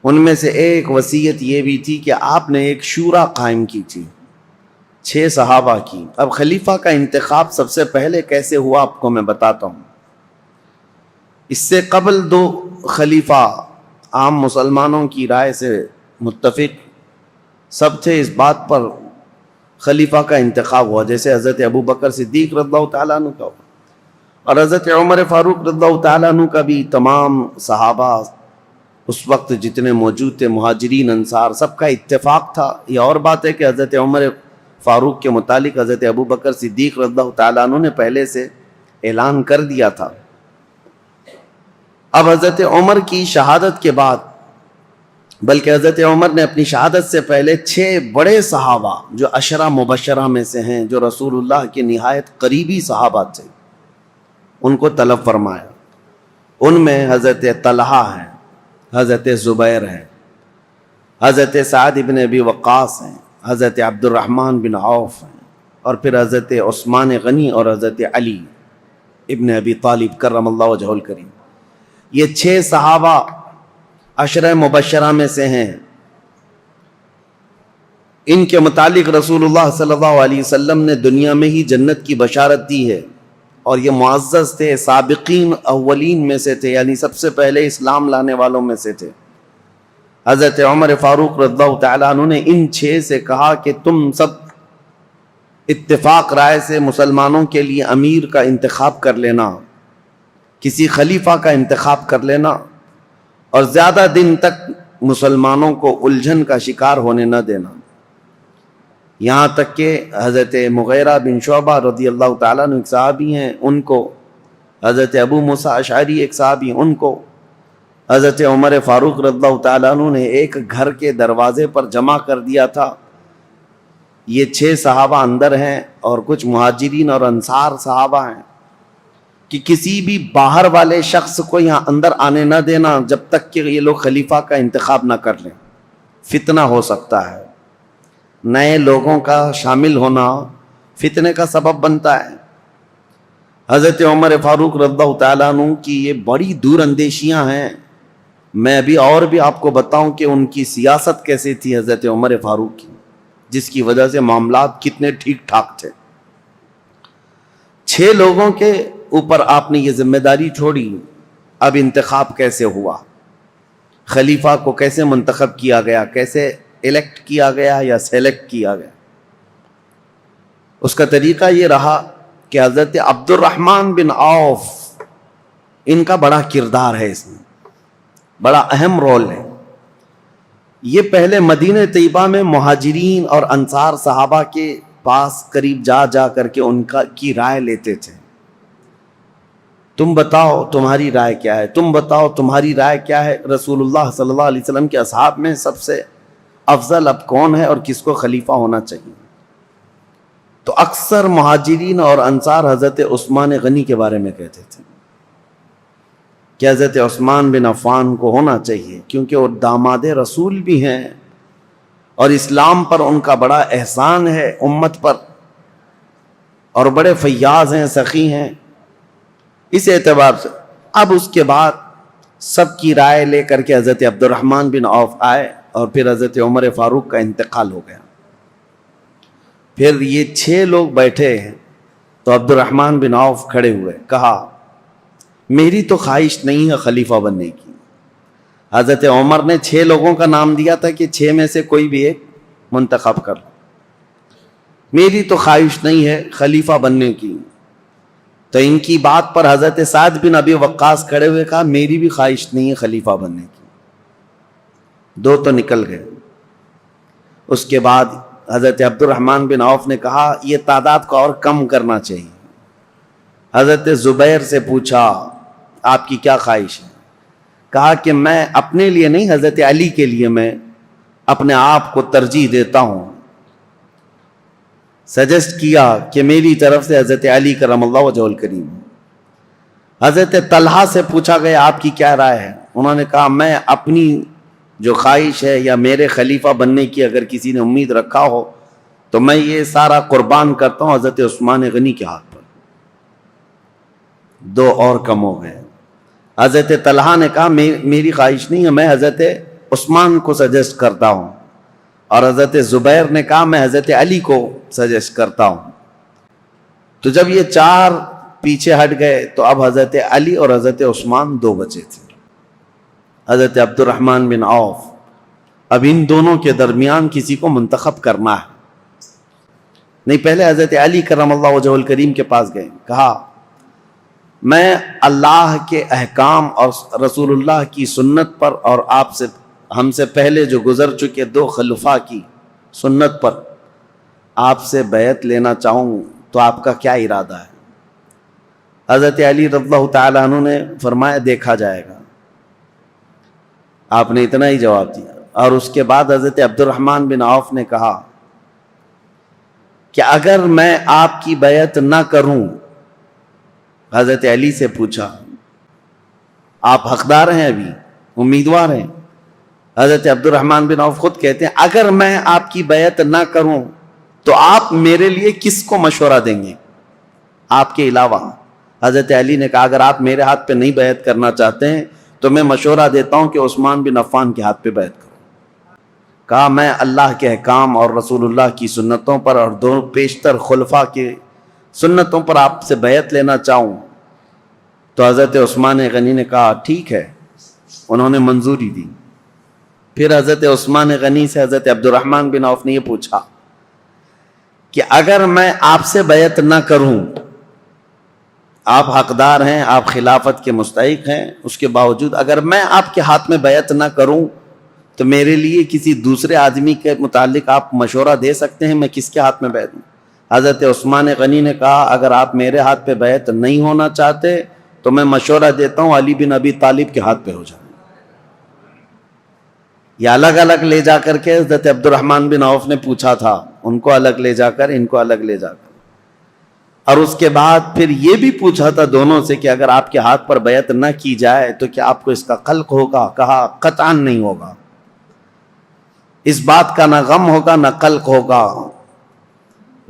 ان میں سے ایک وصیت یہ بھی تھی کہ آپ نے ایک شورا قائم کی تھی 6 صحابہ کی. اب خلیفہ کا انتخاب سب سے پہلے کیسے ہوا آپ کو میں بتاتا ہوں. اس سے قبل 2 خلیفہ عام مسلمانوں کی رائے سے متفق سب تھے اس بات پر خلیفہ کا انتخاب ہوا، جیسے حضرت ابو بکر صدیق رضی اللہ تعالیٰ عنہ کا اور حضرت عمر فاروق رضی اللہ تعالیٰ عنہ کا بھی. تمام صحابہ اس وقت جتنے موجود تھے، مہاجرین انصار، سب کا اتفاق تھا. یہ اور بات ہے کہ حضرت عمر فاروق کے متعلق حضرت ابو بکر صدیق رضی اللہ تعالیٰ عنہ نے پہلے سے اعلان کر دیا تھا. اب حضرت عمر کی شہادت کے بعد، بلکہ حضرت عمر نے اپنی شہادت سے پہلے 6 بڑے صحابہ جو عشرہ مبشرہ میں سے ہیں، جو رسول اللہ کے نہایت قریبی صحابہ تھے، ان کو طلب فرمایا. ان میں حضرت طلحہ ہیں، حضرت زبیر ہیں، حضرت سعد بن ابی وقاص ہیں، حضرت عبد الرحمن بن عوف ہیں، اور پھر حضرت عثمان غنی اور حضرت علی ابن ابی طالب کرم اللہ وجہہ الکریم. یہ 6 صحابہ عشرہ مبشرہ میں سے ہیں. ان کے متعلق رسول اللہ صلی اللہ علیہ وسلم نے دنیا میں ہی جنت کی بشارت دی ہے، اور یہ معزز تھے، سابقین اولین میں سے تھے، یعنی سب سے پہلے اسلام لانے والوں میں سے تھے. حضرت عمر فاروق رضی اللہ تعالیٰ عنہ نے ان 6 سے کہا کہ تم سب اتفاق رائے سے مسلمانوں کے لیے امیر کا انتخاب کر لینا، کسی خلیفہ کا انتخاب کر لینا، اور زیادہ دن تک مسلمانوں کو الجھن کا شکار ہونے نہ دینا. یہاں تک کہ حضرت مغیرہ بن شعبہ رضی اللہ تعالیٰ عنہ ایک صحابی ہیں، ان کو، حضرت ابو موسیٰ اشعری ایک صحابی، ان کو حضرت عمر فاروق رضی اللہ تعالیٰ عنہ نے ایک گھر کے دروازے پر جمع کر دیا تھا. یہ 6 صحابہ اندر ہیں اور کچھ مہاجرین اور انصار صحابہ ہیں کہ کسی بھی باہر والے شخص کو یہاں اندر آنے نہ دینا جب تک کہ یہ لوگ خلیفہ کا انتخاب نہ کر لیں. فتنہ ہو سکتا ہے، نئے لوگوں کا شامل ہونا فتنے کا سبب بنتا ہے. حضرت عمر فاروق رضی اللہ تعالیٰ عنہ کی یہ بڑی دور اندیشیاں ہیں. میں ابھی اور بھی آپ کو بتاؤں کہ ان کی سیاست کیسے تھی حضرت عمر فاروق کی، جس کی وجہ سے معاملات کتنے ٹھیک ٹھاک تھے. 6 لوگوں کے اوپر آپ نے یہ ذمہ داری چھوڑی. اب انتخاب کیسے ہوا، خلیفہ کو کیسے منتخب کیا گیا، کیسے الیکٹ کیا گیا یا سیلیکٹ کیا گیا. اس کا طریقہ یہ رہا کہ حضرت عبد الرحمن بن عوف، ان کا بڑا کردار ہے، اس میں بڑا اہم رول ہے. یہ پہلے مدینہ طیبہ میں مہاجرین اور انصار صحابہ کے پاس قریب جا جا کر کے ان کی رائے لیتے تھے. تم بتاؤ تمہاری رائے کیا ہے، تم بتاؤ تمہاری رائے کیا ہے. رسول اللہ صلی اللہ علیہ وسلم کے اصحاب میں سب سے افضل اب کون ہے اور کس کو خلیفہ ہونا چاہیے. تو اکثر مہاجرین اور انصار حضرت عثمان غنی کے بارے میں کہتے تھے کہ حضرت عثمان بن عفان کو ہونا چاہیے، کیونکہ وہ داماد رسول بھی ہیں اور اسلام پر ان کا بڑا احسان ہے امت پر، اور بڑے فیاض ہیں، سخی ہیں. اس اعتبار سے اب اس کے بعد سب کی رائے لے کر کے حضرت عبد الرحمن بن عوف آئے، اور پھر حضرت عمر فاروق کا انتقال ہو گیا. پھر یہ 6 لوگ بیٹھے ہیں تو عبد الرحمن بن عوف کھڑے ہوئے، کہا میری تو خواہش نہیں ہے خلیفہ بننے کی. حضرت عمر نے 6 لوگوں کا نام دیا تھا کہ 6 میں سے کوئی بھی ایک منتخب کر لو، میری تو خواہش نہیں ہے خلیفہ بننے کی. تو ان کی بات پر حضرت سعد بن ابی وقاص کھڑے ہوئے، کہا میری بھی خواہش نہیں ہے خلیفہ بننے کی. 2 تو نکل گئے. اس کے بعد حضرت عبد الرحمن بن عوف نے کہا یہ تعداد کو اور کم کرنا چاہیے. حضرت زبیر سے پوچھا آپ کی کیا خواہش ہے؟ کہا کہ میں اپنے لیے نہیں، حضرت علی کے لیے میں اپنے آپ کو ترجیح دیتا ہوں. سجیسٹ کیا کہ میری طرف سے حضرت علی کرم اللہ وجہہ الکریم. حضرت طلحہ سے پوچھا گیا آپ کی کیا رائے ہے؟ انہوں نے کہا میں اپنی جو خواہش ہے یا میرے خلیفہ بننے کی اگر کسی نے امید رکھا ہو تو میں یہ سارا قربان کرتا ہوں حضرت عثمان غنی کے ہاتھ پر. 2 اور کم ہو گئے. حضرت طلحہ نے کہا میری خواہش نہیں ہے، میں حضرت عثمان کو سجیسٹ کرتا ہوں، اور حضرت زبیر نے کہا میں حضرت علی کو سجیسٹ کرتا ہوں۔ تو جب یہ چار پیچھے ہٹ گئے تو اب حضرت علی اور حضرت عثمان دو بچے تھے، حضرت عبد الرحمن بن عوف۔ اب ان دونوں کے درمیان کسی کو منتخب کرنا ہے۔ نہیں، پہلے حضرت علی کرم اللہ وجہہ الکریم کے پاس گئے، کہا میں اللہ کے احکام اور رسول اللہ کی سنت پر اور آپ سے، ہم سے پہلے جو گزر چکے دو خلفاء کی سنت پر آپ سے بیعت لینا چاہوں، تو آپ کا کیا ارادہ ہے؟ حضرت علی رضی اللہ تعالیٰ عنہ نے فرمایا دیکھا جائے گا۔ آپ نے اتنا ہی جواب دیا۔ اور اس کے بعد حضرت عبد الرحمن بن عوف نے کہا کہ اگر میں آپ کی بیعت نہ کروں، حضرت علی سے پوچھا آپ حقدار ہیں، ابھی امیدوار ہیں؟ حضرت عبد الرحمن بن عوف خود کہتے ہیں اگر میں آپ کی بیعت نہ کروں تو آپ میرے لیے کس کو مشورہ دیں گے آپ کے علاوہ؟ حضرت علی نے کہا اگر آپ میرے ہاتھ پہ نہیں بیعت کرنا چاہتے ہیں تو میں مشورہ دیتا ہوں کہ عثمان بن عفان کے ہاتھ پہ بیعت کروں۔ کہا میں اللہ کے احکام اور رسول اللہ کی سنتوں پر اور دونوں پیشتر خلفاء کی سنتوں پر آپ سے بیعت لینا چاہوں۔ تو حضرت عثمان غنی نے کہا ٹھیک ہے، انہوں نے منظوری دی۔ پھر حضرت عثمان غنی سے حضرت عبد الرحمن بن عوف نے یہ پوچھا کہ اگر میں آپ سے بیعت نہ کروں، آپ حقدار ہیں، آپ خلافت کے مستحق ہیں، اس کے باوجود اگر میں آپ کے ہاتھ میں بیعت نہ کروں تو میرے لیے کسی دوسرے آدمی کے متعلق آپ مشورہ دے سکتے ہیں، میں کس کے ہاتھ میں بیعت دوں؟ حضرت عثمان غنی نے کہا اگر آپ میرے ہاتھ پہ بیعت نہیں ہونا چاہتے تو میں مشورہ دیتا ہوں علی بن ابی طالب کے ہاتھ پہ ہو جائیں۔ یہ الگ الگ لے جا کر کے حضرت عبد الرحمن بن عوف نے پوچھا تھا، ان کو الگ لے جا کر، ان کو الگ لے جا کر، اور اس کے بعد پھر یہ بھی پوچھا تھا دونوں سے کہ اگر آپ کے ہاتھ پر بیعت نہ کی جائے تو کیا آپ کو اس کا قلق ہوگا؟ کہا قطعاً نہیں ہوگا، اس بات کا نہ غم ہوگا نہ قلق ہوگا۔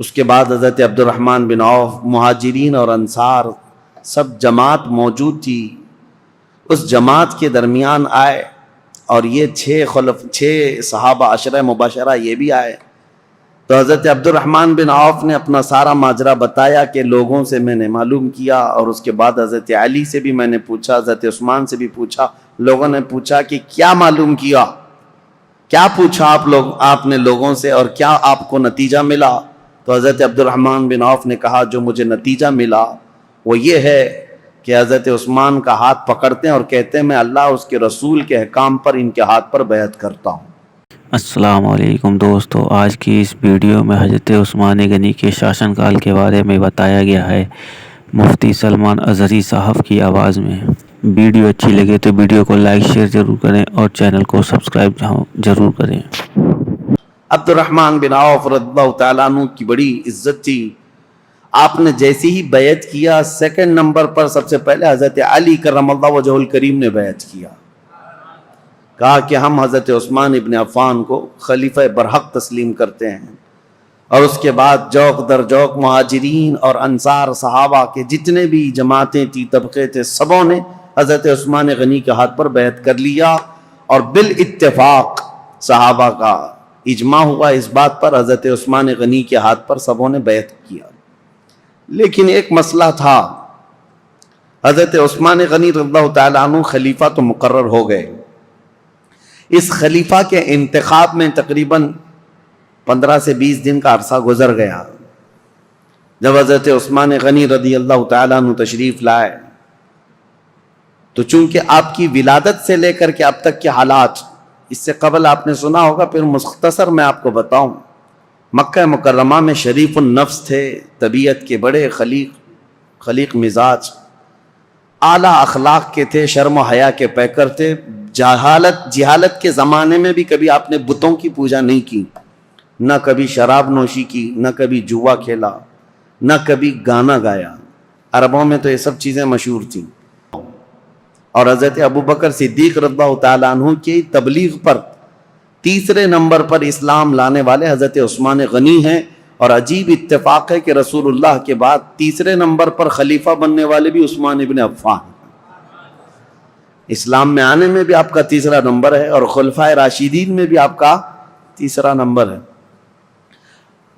اس کے بعد حضرت عبد الرحمن بن عوف، مہاجرین اور انصار سب جماعت موجود تھی، اس جماعت کے درمیان آئے، اور یہ چھ صحابہ عشرہ مباشرہ یہ بھی آئے۔ تو حضرت عبد الرحمن بن عوف نے اپنا سارا ماجرا بتایا کہ لوگوں سے میں نے معلوم کیا، اور اس کے بعد حضرت علی سے بھی میں نے پوچھا، حضرت عثمان سے بھی پوچھا۔ لوگوں نے پوچھا کہ کیا معلوم کیا، کیا پوچھا آپ نے لوگوں سے، اور کیا آپ کو نتیجہ ملا؟ تو حضرت عبد الرحمن بن عوف نے کہا جو مجھے نتیجہ ملا وہ یہ ہے کہ حضرت عثمان کا ہاتھ پکڑتے ہیں اور کہتے ہیں میں اللہ اس کے رسول کے احکام پر ان کے ہاتھ پر بیعت کرتا ہوں۔ السلام علیکم دوستو، آج کی اس ویڈیو میں حضرت عثمان غنی کے شاشن کال کے بارے میں بتایا گیا ہے مفتی سلمان اظہری صاحب کی آواز میں۔ ویڈیو اچھی لگے تو ویڈیو کو لائک شیئر ضرور کریں اور چینل کو سبسکرائب ضرور کریں۔ عبد الرحمن بن عوف رضی اللہ تعالیٰ عنہ کی بڑی عزت تھی۔ آپ نے جیسی ہی بیعت کیا، سیکنڈ نمبر پر سب سے پہلے حضرت علی کرم اللہ وجہہ الکریم نے بیعت کیا، کہا کہ ہم حضرت عثمان ابن عفان کو خلیفہ برحق تسلیم کرتے ہیں۔ اور اس کے بعد جوق در جوق مہاجرین اور انصار صحابہ کے جتنے بھی جماعتیں تھی، طبقے تھے، سبوں نے حضرت عثمان غنی کے ہاتھ پر بیعت کر لیا، اور بالاتفاق صحابہ کا اجماع ہوا اس بات پر حضرت عثمان غنی کے ہاتھ پر سبوں نے بیعت کیا۔ لیکن ایک مسئلہ تھا، حضرت عثمان غنی رضی اللہ تعالیٰ عنہ خلیفہ تو مقرر ہو گئے، اس خلیفہ کے انتخاب میں تقریباً 15 سے 20 دن کا عرصہ گزر گیا۔ جب حضرت عثمان غنی رضی اللہ تعالیٰ عنہ تشریف لائے تو چونکہ آپ کی ولادت سے لے کر کے اب تک کے حالات، اس سے قبل آپ نے سنا ہوگا، پھر مختصر میں آپ کو بتاؤں، مکہ مکرمہ میں شریف النفس تھے، طبیعت کے بڑے خلیق مزاج، اعلیٰ اخلاق کے تھے، شرم و حیا کے پیکر تھے۔ جہالت کے زمانے میں بھی کبھی آپ نے بتوں کی پوجا نہیں کی، نہ کبھی شراب نوشی کی، نہ کبھی جوا کھیلا، نہ کبھی گانا گایا۔ عربوں میں تو یہ سب چیزیں مشہور تھیں۔ اور حضرت ابو بکر صدیق رضی اللہ تعالیٰ عنہ کی تبلیغ پر تیسرے نمبر پر اسلام لانے والے حضرت عثمان غنی ہیں، اور عجیب اتفاق ہے کہ رسول اللہ کے بعد تیسرے نمبر پر خلیفہ بننے والے بھی عثمان ابن عفان۔ اسلام میں آنے میں بھی آپ کا تیسرا نمبر ہے اور خلفائے راشدین میں بھی آپ کا تیسرا نمبر ہے۔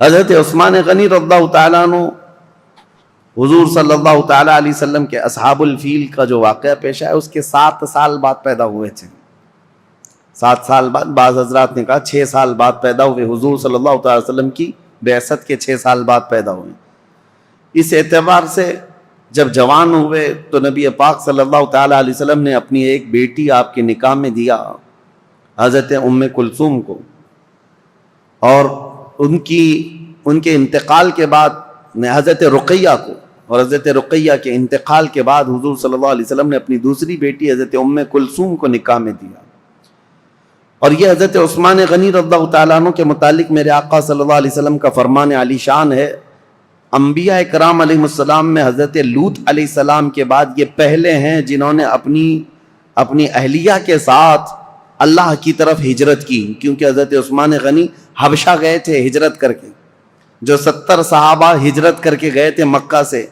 حضرت عثمان غنی رضی اللہ تعالیٰ عنہ حضور صلی اللہ تعالیٰ علیہ وسلم کے اصحاب الفیل کا جو واقعہ پیش ہے اس کے 7 سال بعد پیدا ہوئے تھے۔ 7 سال بعد، بعض حضرات نے کہا 6 سال بعد پیدا ہوئے، حضور صلی اللہ تعالیٰ علیہ وسلم کی بعثت کے 6 سال بعد پیدا ہوئے۔ اس اعتبار سے جب جوان ہوئے تو نبی پاک صلی اللہ تعالیٰ علیہ وسلم نے اپنی ایک بیٹی آپ کے نکاح میں دیا حضرت ام کلثوم کو، اور ان کے انتقال کے بعد حضرت رقیہ کو، اور حضرت رقیہ کے انتقال کے بعد حضور صلی اللہ علیہ وسلم نے اپنی دوسری بیٹی حضرت ام کلثوم کو نکاح میں دیا۔ اور یہ حضرت عثمان غنی رضی اللہ تعالیٰ عنہ کے متعلق میرے آقا صلی اللہ علیہ وسلم کا فرمان علی شان ہے۔ انبیاء کرام علیہ السلام میں حضرت لوط علیہ السلام کے بعد یہ پہلے ہیں جنہوں نے اپنی اہلیہ کے ساتھ اللہ کی طرف ہجرت کی، کیونکہ حضرت عثمان غنی حبشہ گئے تھے ہجرت کر کے۔ جو 70 صحابہ ہجرت کر کے گئے تھے مکہ سے،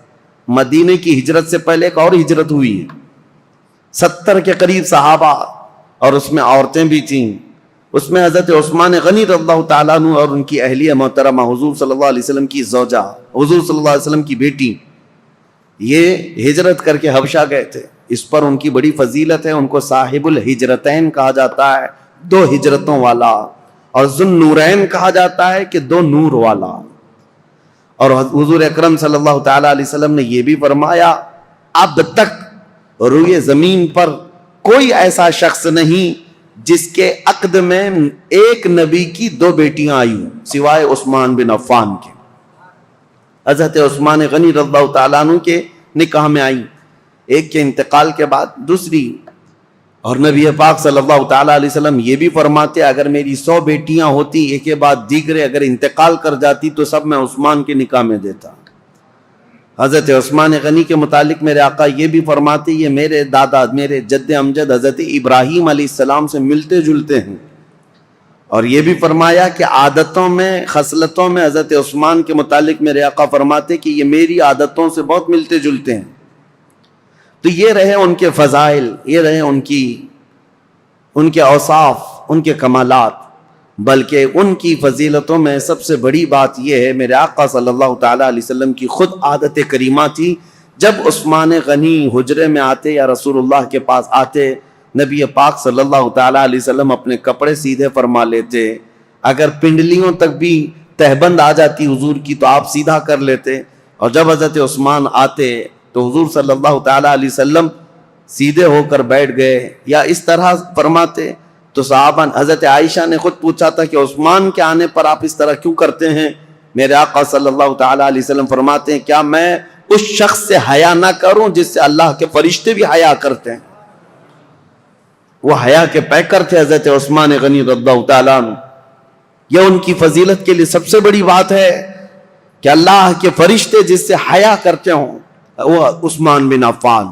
مدینے کی ہجرت سے پہلے ایک اور ہجرت ہوئی ہے، 70 کے قریب صحابہ، اور اس میں عورتیں بھی تھیں۔ اس میں حضرت عثمان غنی رضی اللہ تعالیٰ عنہ اور ان کی اہلیہ محترمہ حضور صلی اللہ علیہ وسلم کی زوجہ، حضور صلی اللہ علیہ وسلم کی بیٹی، یہ ہجرت کر کے حبشہ گئے تھے۔ اس پر ان کی بڑی فضیلت ہے، ان کو صاحب الہجرتین کہا جاتا ہے، 2 ہجرتوں والا، اور ذن نورین کہا جاتا ہے کہ 2 نور والا۔ اور حضور اکرم صلی اللہ تعالیٰ علیہ وسلم نے یہ بھی فرمایا، اب تک روئے زمین پر کوئی ایسا شخص نہیں جس کے عقد میں ایک نبی کی 2 بیٹیاں آئی ہوں سوائے عثمان بن عفان کے۔ حضرت عثمان غنی رضی اللہ تعالیٰ عنہ کے نکاح میں آئی، ایک کے انتقال کے بعد دوسری۔ اور نبی پاک صلی اللہ تعالیٰ علیہ وسلم یہ بھی فرماتے، اگر میری 100 بیٹیاں ہوتی ایک کے بعد دیگرے اگر انتقال کر جاتی تو سب میں عثمان کے نکاح میں دیتا۔ حضرت عثمان غنی کے متعلق میرے آقا یہ بھی فرماتے، یہ میرے دادا، میرے جد امجد حضرت ابراہیم علیہ السلام سے ملتے جلتے ہیں۔ اور یہ بھی فرمایا کہ عادتوں میں، خصلتوں میں حضرت عثمان کے متعلق میرے آقا فرماتے کہ یہ میری عادتوں سے بہت ملتے جلتے ہیں۔ تو یہ رہے ان کے فضائل، یہ رہے ان کے اوصاف، ان کے کمالات۔ بلکہ ان کی فضیلتوں میں سب سے بڑی بات یہ ہے، میرے آقا صلی اللہ تعالیٰ علیہ وسلم کی خود عادت کریمہ تھی، جب عثمان غنی حجرے میں آتے یا رسول اللہ کے پاس آتے، نبی پاک صلی اللہ تعالیٰ علیہ وسلم اپنے کپڑے سیدھے فرما لیتے، اگر پنڈلیوں تک بھی تہبند آ جاتی حضور کی تو آپ سیدھا کر لیتے، اور جب حضرت عثمان آتے تو حضور صلی اللہ تعالیٰ علیہ وسلم سیدھے ہو کر بیٹھ گئے یا اس طرح فرماتے۔ تو صحابہ، حضرت عائشہ نے خود پوچھا تھا کہ عثمان کے آنے پر آپ اس طرح کیوں کرتے ہیں؟ میرے آقا صلی اللہ تعالیٰ علیہ وسلم فرماتے ہیں، کیا میں اس شخص سے حیا نہ کروں جس سے اللہ کے فرشتے بھی حیا کرتے ہیں؟ وہ حیا کے پیکر تھے حضرت عثمان غنی رضی اللہ تعالیٰ عنہ۔ یہ ان کی فضیلت کے لیے سب سے بڑی بات ہے کہ اللہ کے فرشتے جس سے حیا کرتے ہوں، وہ عثمان بن عفان۔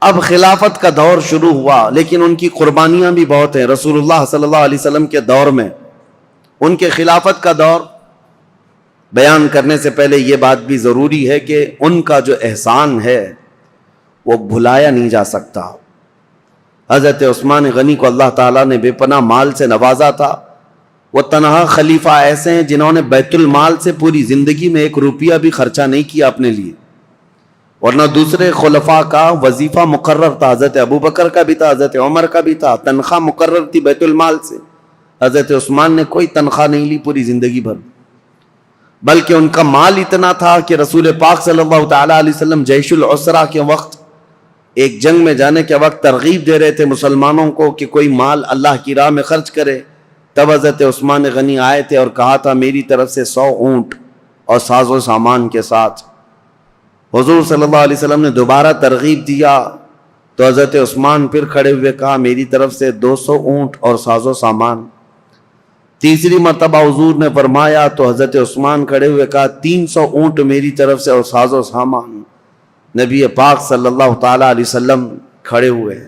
اب خلافت کا دور شروع ہوا، لیکن ان کی قربانیاں بھی بہت ہیں۔ رسول اللہ صلی اللہ علیہ وسلم کے دور میں، ان کے خلافت کا دور بیان کرنے سے پہلے یہ بات بھی ضروری ہے کہ ان کا جو احسان ہے وہ بھلایا نہیں جا سکتا۔ حضرت عثمان غنی کو اللہ تعالیٰ نے بے پناہ مال سے نوازا تھا۔ وہ تنہا خلیفہ ایسے ہیں جنہوں نے بیت المال سے پوری زندگی میں 1 روپیہ بھی خرچہ نہیں کیا اپنے لیے، ورنہ دوسرے خلفاء کا وظیفہ مقرر تھا، حضرت ابوبکر کا بھی تھا، حضرت عمر کا بھی تھا، تنخواہ مقرر تھی بیت المال سے۔ حضرت عثمان نے کوئی تنخواہ نہیں لی پوری زندگی بھر، بلکہ ان کا مال اتنا تھا کہ رسول پاک صلی اللہ تعالیٰ علیہ وسلم جیش العسرہ کے وقت، ایک جنگ میں جانے کے وقت ترغیب دے رہے تھے مسلمانوں کو کہ کوئی مال اللہ کی راہ میں خرچ کرے، تب حضرت عثمان غنی آئے تھے اور کہا تھا میری طرف سے 100 اونٹ اور ساز و سامان کے ساتھ۔ حضور صلی اللہ علیہ وسلم نے دوبارہ ترغیب دیا تو حضرت عثمان پھر کھڑے ہوئے کہا میری طرف سے 200 اونٹ اور ساز و سامان۔ تیسری مرتبہ حضور نے فرمایا تو حضرت عثمان کھڑے ہوئے کہا 300 اونٹ میری طرف سے اور ساز و سامان۔ نبی پاک صلی اللہ تعالیٰ علیہ وسلم کھڑے ہوئے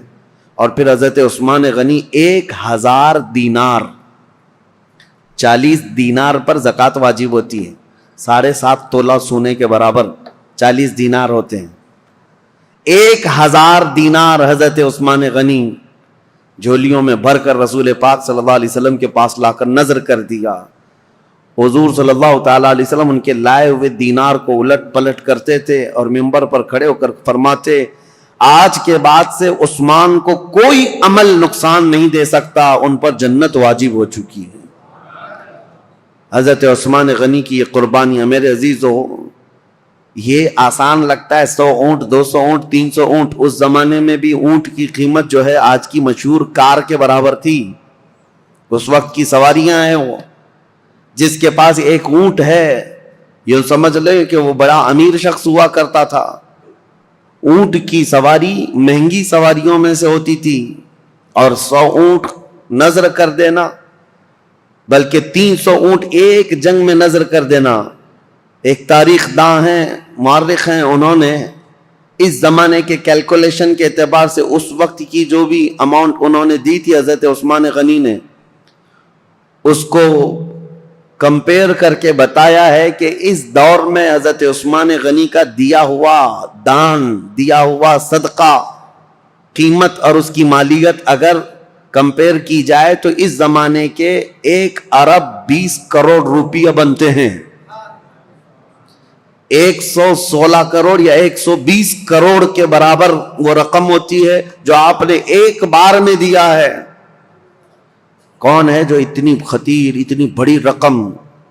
اور پھر حضرت عثمان غنی 1000 دینار، 40 دینار پر زکوٰۃ واجب ہوتی ہے، 7.5 تولہ سونے کے برابر 40 دینار ہوتے ہیں۔ 1000 دینار حضرت عثمان غنی جھولیوں میں بھر کر رسول پاک صلی اللہ علیہ وسلم کے پاس لا کر نظر کر دیا. حضور صلی اللہ تعالیٰ علیہ وسلم ان کے لائے ہوئے دینار کو الٹ پلٹ کرتے تھے اور ممبر پر کھڑے ہو کر فرماتے آج کے بعد سے عثمان کو کوئی عمل نقصان نہیں دے سکتا, ان پر جنت واجب ہو چکی ہے. حضرت عثمان غنی کی یہ قربانیاں میرے عزیزو, یہ آسان لگتا ہے, 100 اونٹ 200 اونٹ 300 اونٹ. اس زمانے میں بھی اونٹ کی قیمت جو ہے آج کی مشہور کار کے برابر تھی. اس وقت کی سواریاں ہیں, وہ جس کے پاس ایک اونٹ ہے یہ سمجھ لیں کہ وہ بڑا امیر شخص ہوا کرتا تھا. اونٹ کی سواری مہنگی سواریوں میں سے ہوتی تھی, اور 100 اونٹ نظر کر دینا, بلکہ 300 اونٹ ایک جنگ میں نظر کر دینا. ایک تاریخ داں ہیں, مورخ ہیں, انہوں نے اس زمانے کے کیلکولیشن کے اعتبار سے اس وقت کی جو بھی اماؤنٹ انہوں نے دی تھی حضرت عثمان غنی نے, اس کو کمپیئر کر کے بتایا ہے کہ اس دور میں حضرت عثمان غنی کا دیا ہوا دان, دیا ہوا صدقہ, قیمت اور اس کی مالیت اگر کمپیئر کی جائے تو اس زمانے کے 1 ارب 20 کروڑ روپیہ بنتے ہیں. 116 کروڑ یا 120 کروڑ کے برابر وہ رقم ہوتی ہے جو آپ نے ایک بار میں دیا ہے. کون ہے جو اتنی خطیر اتنی بڑی رقم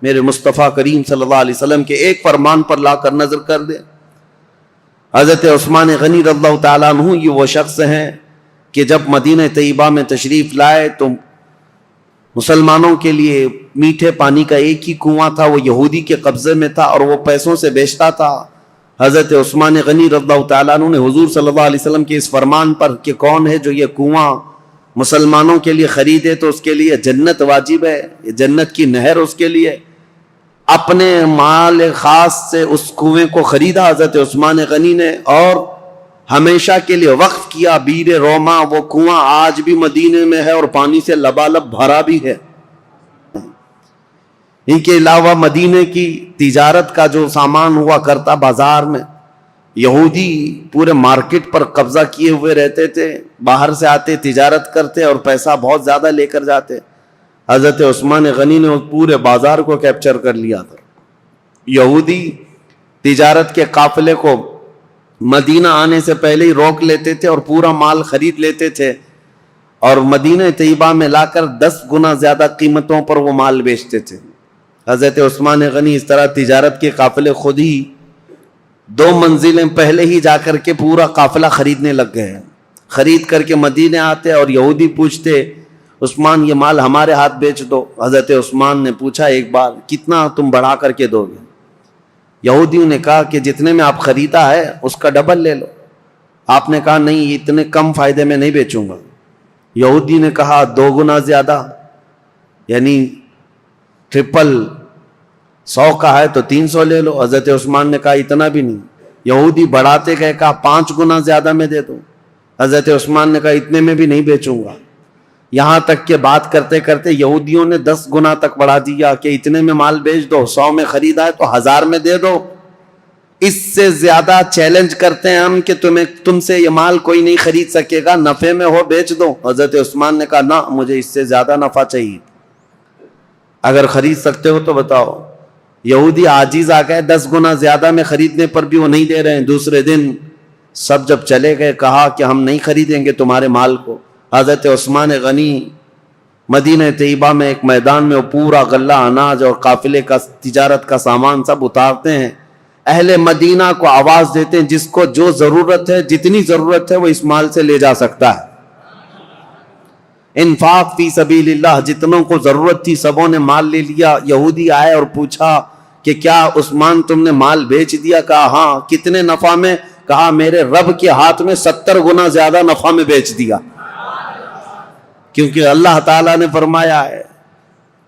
میرے مصطفیٰ کریم صلی اللہ علیہ وسلم کے ایک فرمان پر لا کر نظر کر دے؟ حضرت عثمان غنی رضی اللہ تعالیٰ عنہ یہ وہ شخص ہیں کہ جب مدینہ طیبہ میں تشریف لائے تو مسلمانوں کے لیے میٹھے پانی کا ایک ہی کنواں تھا, وہ یہودی کے قبضے میں تھا اور وہ پیسوں سے بیچتا تھا. حضرت عثمان غنی رضی اللہ تعالیٰ عنہ نے حضور صلی اللہ علیہ وسلم کے اس فرمان پر کہ کون ہے جو یہ کنواں مسلمانوں کے لیے خریدے تو اس کے لیے جنت واجب ہے, یہ جنت کی نہر اس کے لیے, اپنے مال خاص سے اس کنویں کو خریدا حضرت عثمان غنی نے اور ہمیشہ کے لیے وقف کیا. بیر روما وہ کنواں آج بھی مدینے میں ہے اور پانی سے لبالب بھرا بھی ہے. ان کے علاوہ مدینے کی تجارت کا جو سامان ہوا کرتا بازار میں, یہودی پورے مارکیٹ پر قبضہ کیے ہوئے رہتے تھے, باہر سے آتے تجارت کرتے اور پیسہ بہت زیادہ لے کر جاتے. حضرت عثمان غنی نے پورے بازار کو کیپچر کر لیا تھا. یہودی تجارت کے قافلے کو مدینہ آنے سے پہلے ہی روک لیتے تھے اور پورا مال خرید لیتے تھے اور مدینہ طیبہ میں لا کر 10 گنا زیادہ قیمتوں پر وہ مال بیچتے تھے. حضرت عثمان غنی اس طرح تجارت کے قافلے خود ہی 2 منزلیں پہلے ہی جا کر کے پورا قافلہ خریدنے لگ گئے. خرید کر کے مدینے آتے اور یہودی پوچھتے عثمان یہ مال ہمارے ہاتھ بیچ دو. حضرت عثمان نے پوچھا ایک بار کتنا تم بڑھا کر کے دو گے؟ یہودیوں نے کہا کہ جتنے میں آپ خریدا ہے اس کا ڈبل لے لو. آپ نے کہا نہیں اتنے کم فائدے میں نہیں بیچوں گا. یہودی نے کہا 2 گنا زیادہ, یعنی ٹرپل, 100 کا ہے تو 300 لے لو. حضرت عثمان نے کہا اتنا بھی نہیں. یہودی بڑھاتے گئے, کہا 5 گنا زیادہ میں دے دو. حضرت عثمان نے کہا اتنے میں بھی نہیں بیچوں گا. یہاں تک کہ بات کرتے کرتے یہودیوں نے 10 گنا تک بڑھا دیا کہ اتنے میں مال بیچ دو, 100 میں خریدا ہے تو 1000 میں دے دو. اس سے زیادہ چیلنج کرتے ہیں ہم کہ تم سے یہ مال کوئی نہیں خرید سکے گا, نفع میں ہو بیچ دو. حضرت عثمان نے کہا نہ, مجھے اس سے زیادہ نفع چاہیے, اگر خرید سکتے ہو تو بتاؤ. یہودی عاجز آ گئے, 10 گنا زیادہ میں خریدنے پر بھی وہ نہیں دے رہے ہیں. دوسرے دن سب جب چلے گئے کہا کہ ہم نہیں خریدیں گے تمہارے مال کو. حضرت عثمان غنی مدینہ طیبہ میں ایک میدان میں وہ پورا غلہ اناج اور قافلے کا تجارت کا سامان سب اتارتے ہیں. اہل مدینہ کو آواز دیتے ہیں جس کو جو ضرورت ہے, جتنی ضرورت ہے وہ اس مال سے لے جا سکتا ہے. انفاق فی سبیل اللہ, جتنوں کو ضرورت تھی سبوں نے مال لے لیا. یہودی آئے اور پوچھا کہ کیا عثمان تم نے مال بیچ دیا؟ کہا ہاں. کتنے نفع میں؟ کہا میرے رب کے ہاتھ میں 70 گنا زیادہ نفع میں بیچ دیا. کیونکہ اللہ تعالیٰ نے فرمایا ہے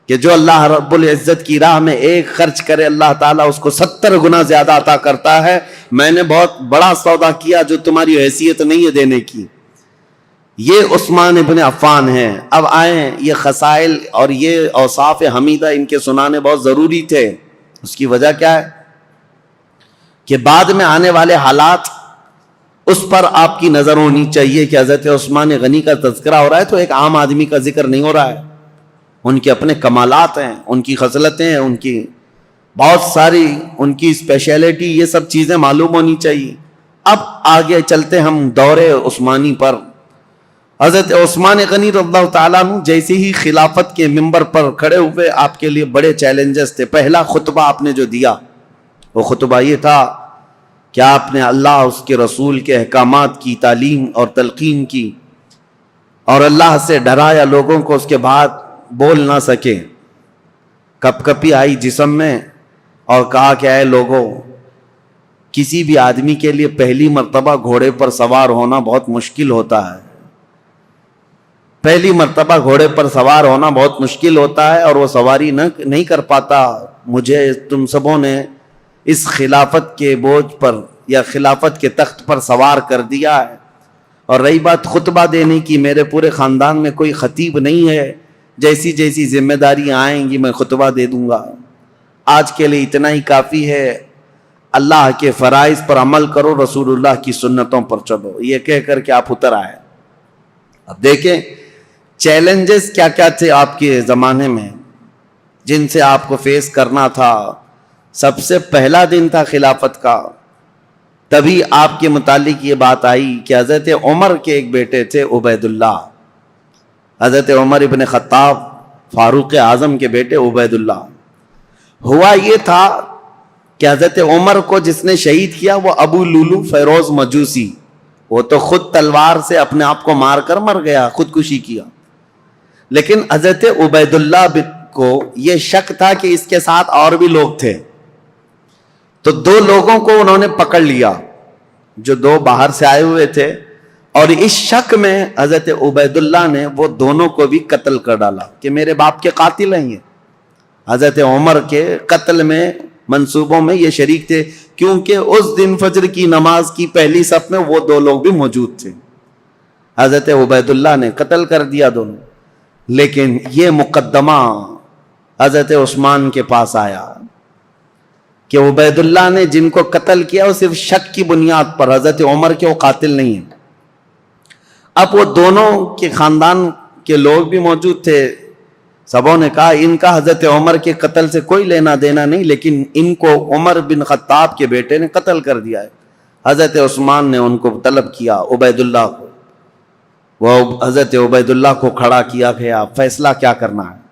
کہ جو اللہ رب العزت کی راہ میں ایک خرچ کرے اللہ تعالیٰ اس کو 70 گنا زیادہ عطا کرتا ہے. میں نے بہت بڑا سودا کیا جو تمہاری حیثیت نہیں ہے دینے کی. یہ عثمان ابن عفان ہیں. اب آئیں, یہ خصائل اور یہ اوصاف حمیدہ ان کے سنانے بہت ضروری تھے. اس کی وجہ کیا ہے کہ بعد میں آنے والے حالات اس پر آپ کی نظر ہونی چاہیے کہ حضرت عثمان غنی کا تذکرہ ہو رہا ہے تو ایک عام آدمی کا ذکر نہیں ہو رہا ہے. ان کے اپنے کمالات ہیں, ان کی خصلتیں ہیں, ان کی بہت ساری ان کی اسپیشلٹی, یہ سب چیزیں معلوم ہونی چاہیے. اب آگے چلتے ہم دور عثمانی پر. حضرت عثمان غنی رضی اللہ تعالیٰ عنہ جیسے ہی خلافت کے منبر پر کھڑے ہوئے, آپ کے لیے بڑے چیلنجز تھے. پہلا خطبہ آپ نے جو دیا وہ خطبہ یہ تھا کہ آپ نے اللہ اس کے رسول کے احکامات کی تعلیم اور تلقین کی, اور اللہ سے ڈرایا لوگوں کو, اس کے بعد بول نہ سکے, کپ کپی آئی جسم میں, اور کہا کہ اے لوگوں, کسی بھی آدمی کے لیے پہلی مرتبہ گھوڑے پر سوار ہونا بہت مشکل ہوتا ہے. پہلی مرتبہ گھوڑے پر سوار ہونا بہت مشکل ہوتا ہے اور وہ سواری نہیں کر پاتا. مجھے تم سبوں نے اس خلافت کے بوجھ پر یا خلافت کے تخت پر سوار کر دیا ہے. اور رہی بات خطبہ دینے کی, میرے پورے خاندان میں کوئی خطیب نہیں ہے, جیسی جیسی ذمہ داریاں آئیں گی میں خطبہ دے دوں گا. آج کے لیے اتنا ہی کافی ہے, اللہ کے فرائض پر عمل کرو, رسول اللہ کی سنتوں پر چلو. یہ کہہ کر کے آپ اتر آئے. اب دیکھیں چیلنجز کیا کیا تھے آپ کے زمانے میں جن سے آپ کو فیس کرنا تھا. سب سے پہلا دن تھا خلافت کا, تبھی آپ کے متعلق یہ بات آئی کہ حضرت عمر کے ایک بیٹے تھے عبید اللہ, حضرت عمر ابن خطاب فاروق اعظم کے بیٹے عبید اللہ. ہوا یہ تھا کہ حضرت عمر کو جس نے شہید کیا وہ ابو لولو فیروز مجوسی, وہ تو خود تلوار سے اپنے آپ کو مار کر مر گیا, خودکشی کیا. لیکن حضرت عبید اللہ کو یہ شک تھا کہ اس کے ساتھ اور بھی لوگ تھے, تو دو لوگوں کو انہوں نے پکڑ لیا جو دو باہر سے آئے ہوئے تھے, اور اس شک میں حضرت عبید اللہ نے وہ دونوں کو بھی قتل کر ڈالا کہ میرے باپ کے قاتل ہیں یہ. حضرت عمر کے قتل میں منصوبوں میں یہ شریک تھے, کیونکہ اس دن فجر کی نماز کی پہلی صف میں وہ دو لوگ بھی موجود تھے. حضرت عبید اللہ نے قتل کر دیا دونوں. لیکن یہ مقدمہ حضرت عثمان کے پاس آیا کہ عبید اللہ نے جن کو قتل کیا وہ صرف شک کی بنیاد پر, حضرت عمر کے وہ قاتل نہیں ہیں. اب وہ دونوں کے خاندان کے لوگ بھی موجود تھے, سبوں نے کہا ان کا حضرت عمر کے قتل سے کوئی لینا دینا نہیں, لیکن ان کو عمر بن خطاب کے بیٹے نے قتل کر دیا ہے. حضرت عثمان نے ان کو طلب کیا عبید اللہ کو, وہ حضرت عبید اللہ کو کھڑا کیا گیا, فیصلہ کیا کرنا ہے.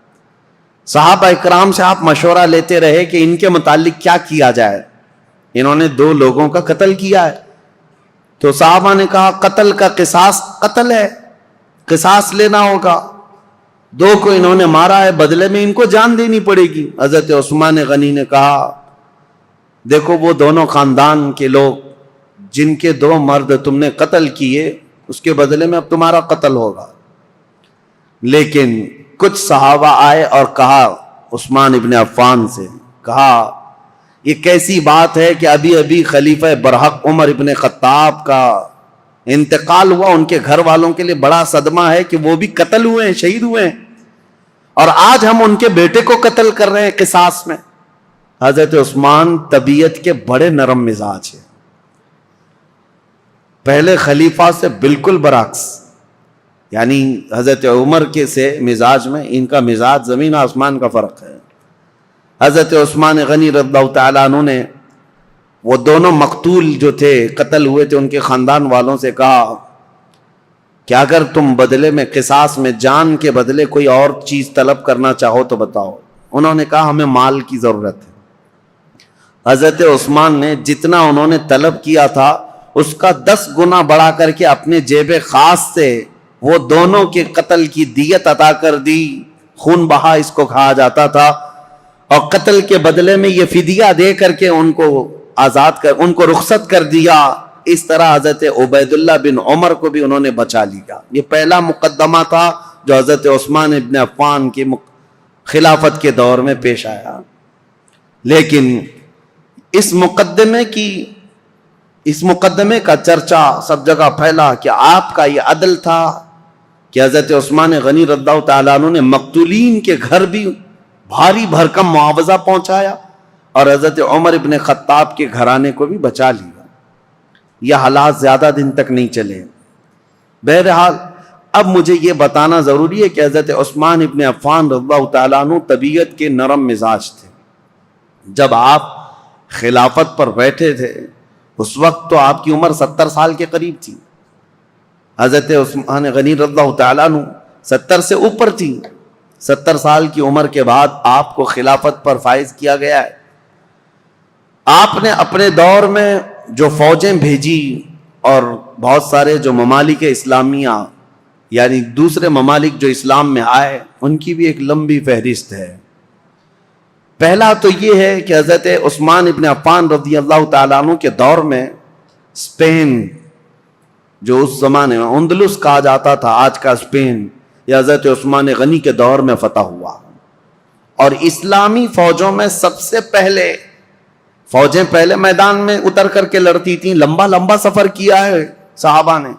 صحابہ اکرام سے آپ مشورہ لیتے رہے کہ ان کے متعلق کیا کیا جائے. انہوں نے دو لوگوں کا قتل کیا ہے, تو صحابہ نے کہا قتل کا قصاص قتل ہے, قصاص لینا ہوگا. دو کو انہوں نے مارا ہے, بدلے میں ان کو جان دینی پڑے گی. حضرت عثمان غنی نے کہا دیکھو وہ دونوں خاندان کے لوگ جن کے دو مرد تم نے قتل کیے, اس کے بدلے میں اب تمہارا قتل ہوگا. لیکن کچھ صحابہ آئے اور کہا عثمان ابن عفان سے, کہا یہ کیسی بات ہے کہ ابھی ابھی خلیفہ برحق عمر ابن خطاب کا انتقال ہوا, ان کے گھر والوں کے لیے بڑا صدمہ ہے کہ وہ بھی قتل ہوئے ہیں, شہید ہوئے ہیں, اور آج ہم ان کے بیٹے کو قتل کر رہے ہیں قصاص میں. حضرت عثمان طبیعت کے بڑے نرم مزاج ہیں, پہلے خلیفہ سے بالکل برعکس, یعنی حضرت عمر کے سے مزاج میں ان کا مزاج زمین آسمان کا فرق ہے. حضرت عثمان غنی رضی اللہ تعالیٰ عنہ نے وہ دونوں مقتول جو تھے, قتل ہوئے تھے, ان کے خاندان والوں سے کہا کہ اگر تم بدلے میں قصاص میں جان کے بدلے کوئی اور چیز طلب کرنا چاہو تو بتاؤ. انہوں نے کہا ہمیں مال کی ضرورت ہے. حضرت عثمان نے جتنا انہوں نے طلب کیا تھا اس کا 10 گنا بڑھا کر کے اپنے جیب خاص سے وہ دونوں کے قتل کی دیت عطا کر دی. خون بہا اس کو کہا جاتا تھا, اور قتل کے بدلے میں یہ فدیہ دے کر کے ان کو آزاد کر, ان کو رخصت کر دیا. اس طرح حضرت عبید اللہ بن عمر کو بھی انہوں نے بچا لیا. یہ پہلا مقدمہ تھا جو حضرت عثمان ابن عفان کی خلافت کے دور میں پیش آیا. لیکن اس مقدمے کا چرچا سب جگہ پھیلا کہ آپ کا یہ عدل تھا کہ حضرت عثمان غنی رضی اللہ تعالیٰ عنہ نے مقتولین کے گھر بھی بھاری بھرکم معاوضہ پہنچایا, اور حضرت عمر ابن خطاب کے گھرانے کو بھی بچا لیا. یہ حالات زیادہ دن تک نہیں چلے. بہرحال اب مجھے یہ بتانا ضروری ہے کہ حضرت عثمان ابن عفان رضی اللہ تعالیٰ عنہ طبیعت کے نرم مزاج تھے. جب آپ خلافت پر بیٹھے تھے اس وقت تو آپ کی عمر 70 سال کے قریب تھی. حضرت عثمان غنی رضی اللہ تعالیٰ عنہ 70 سے اوپر تھی. 70 سال کی عمر کے بعد آپ کو خلافت پر فائز کیا گیا ہے. آپ نے اپنے دور میں جو فوجیں بھیجی اور بہت سارے جو ممالک اسلامیہ یعنی دوسرے ممالک جو اسلام میں آئے ان کی بھی ایک لمبی فہرست ہے. پہلا تو یہ ہے کہ حضرت عثمان ابن عفان رضی اللہ تعالیٰ عنہ کے دور میں اسپین جو اس زمانے میں اندلس کہا جاتا تھا آج کا اسپین یہ حضرت عثمان غنی کے دور میں فتح ہوا. اور اسلامی فوجوں میں سب سے پہلے فوجیں پہلے میدان میں اتر کر کے لڑتی تھیں. لمبا لمبا سفر کیا ہے صحابہ نے.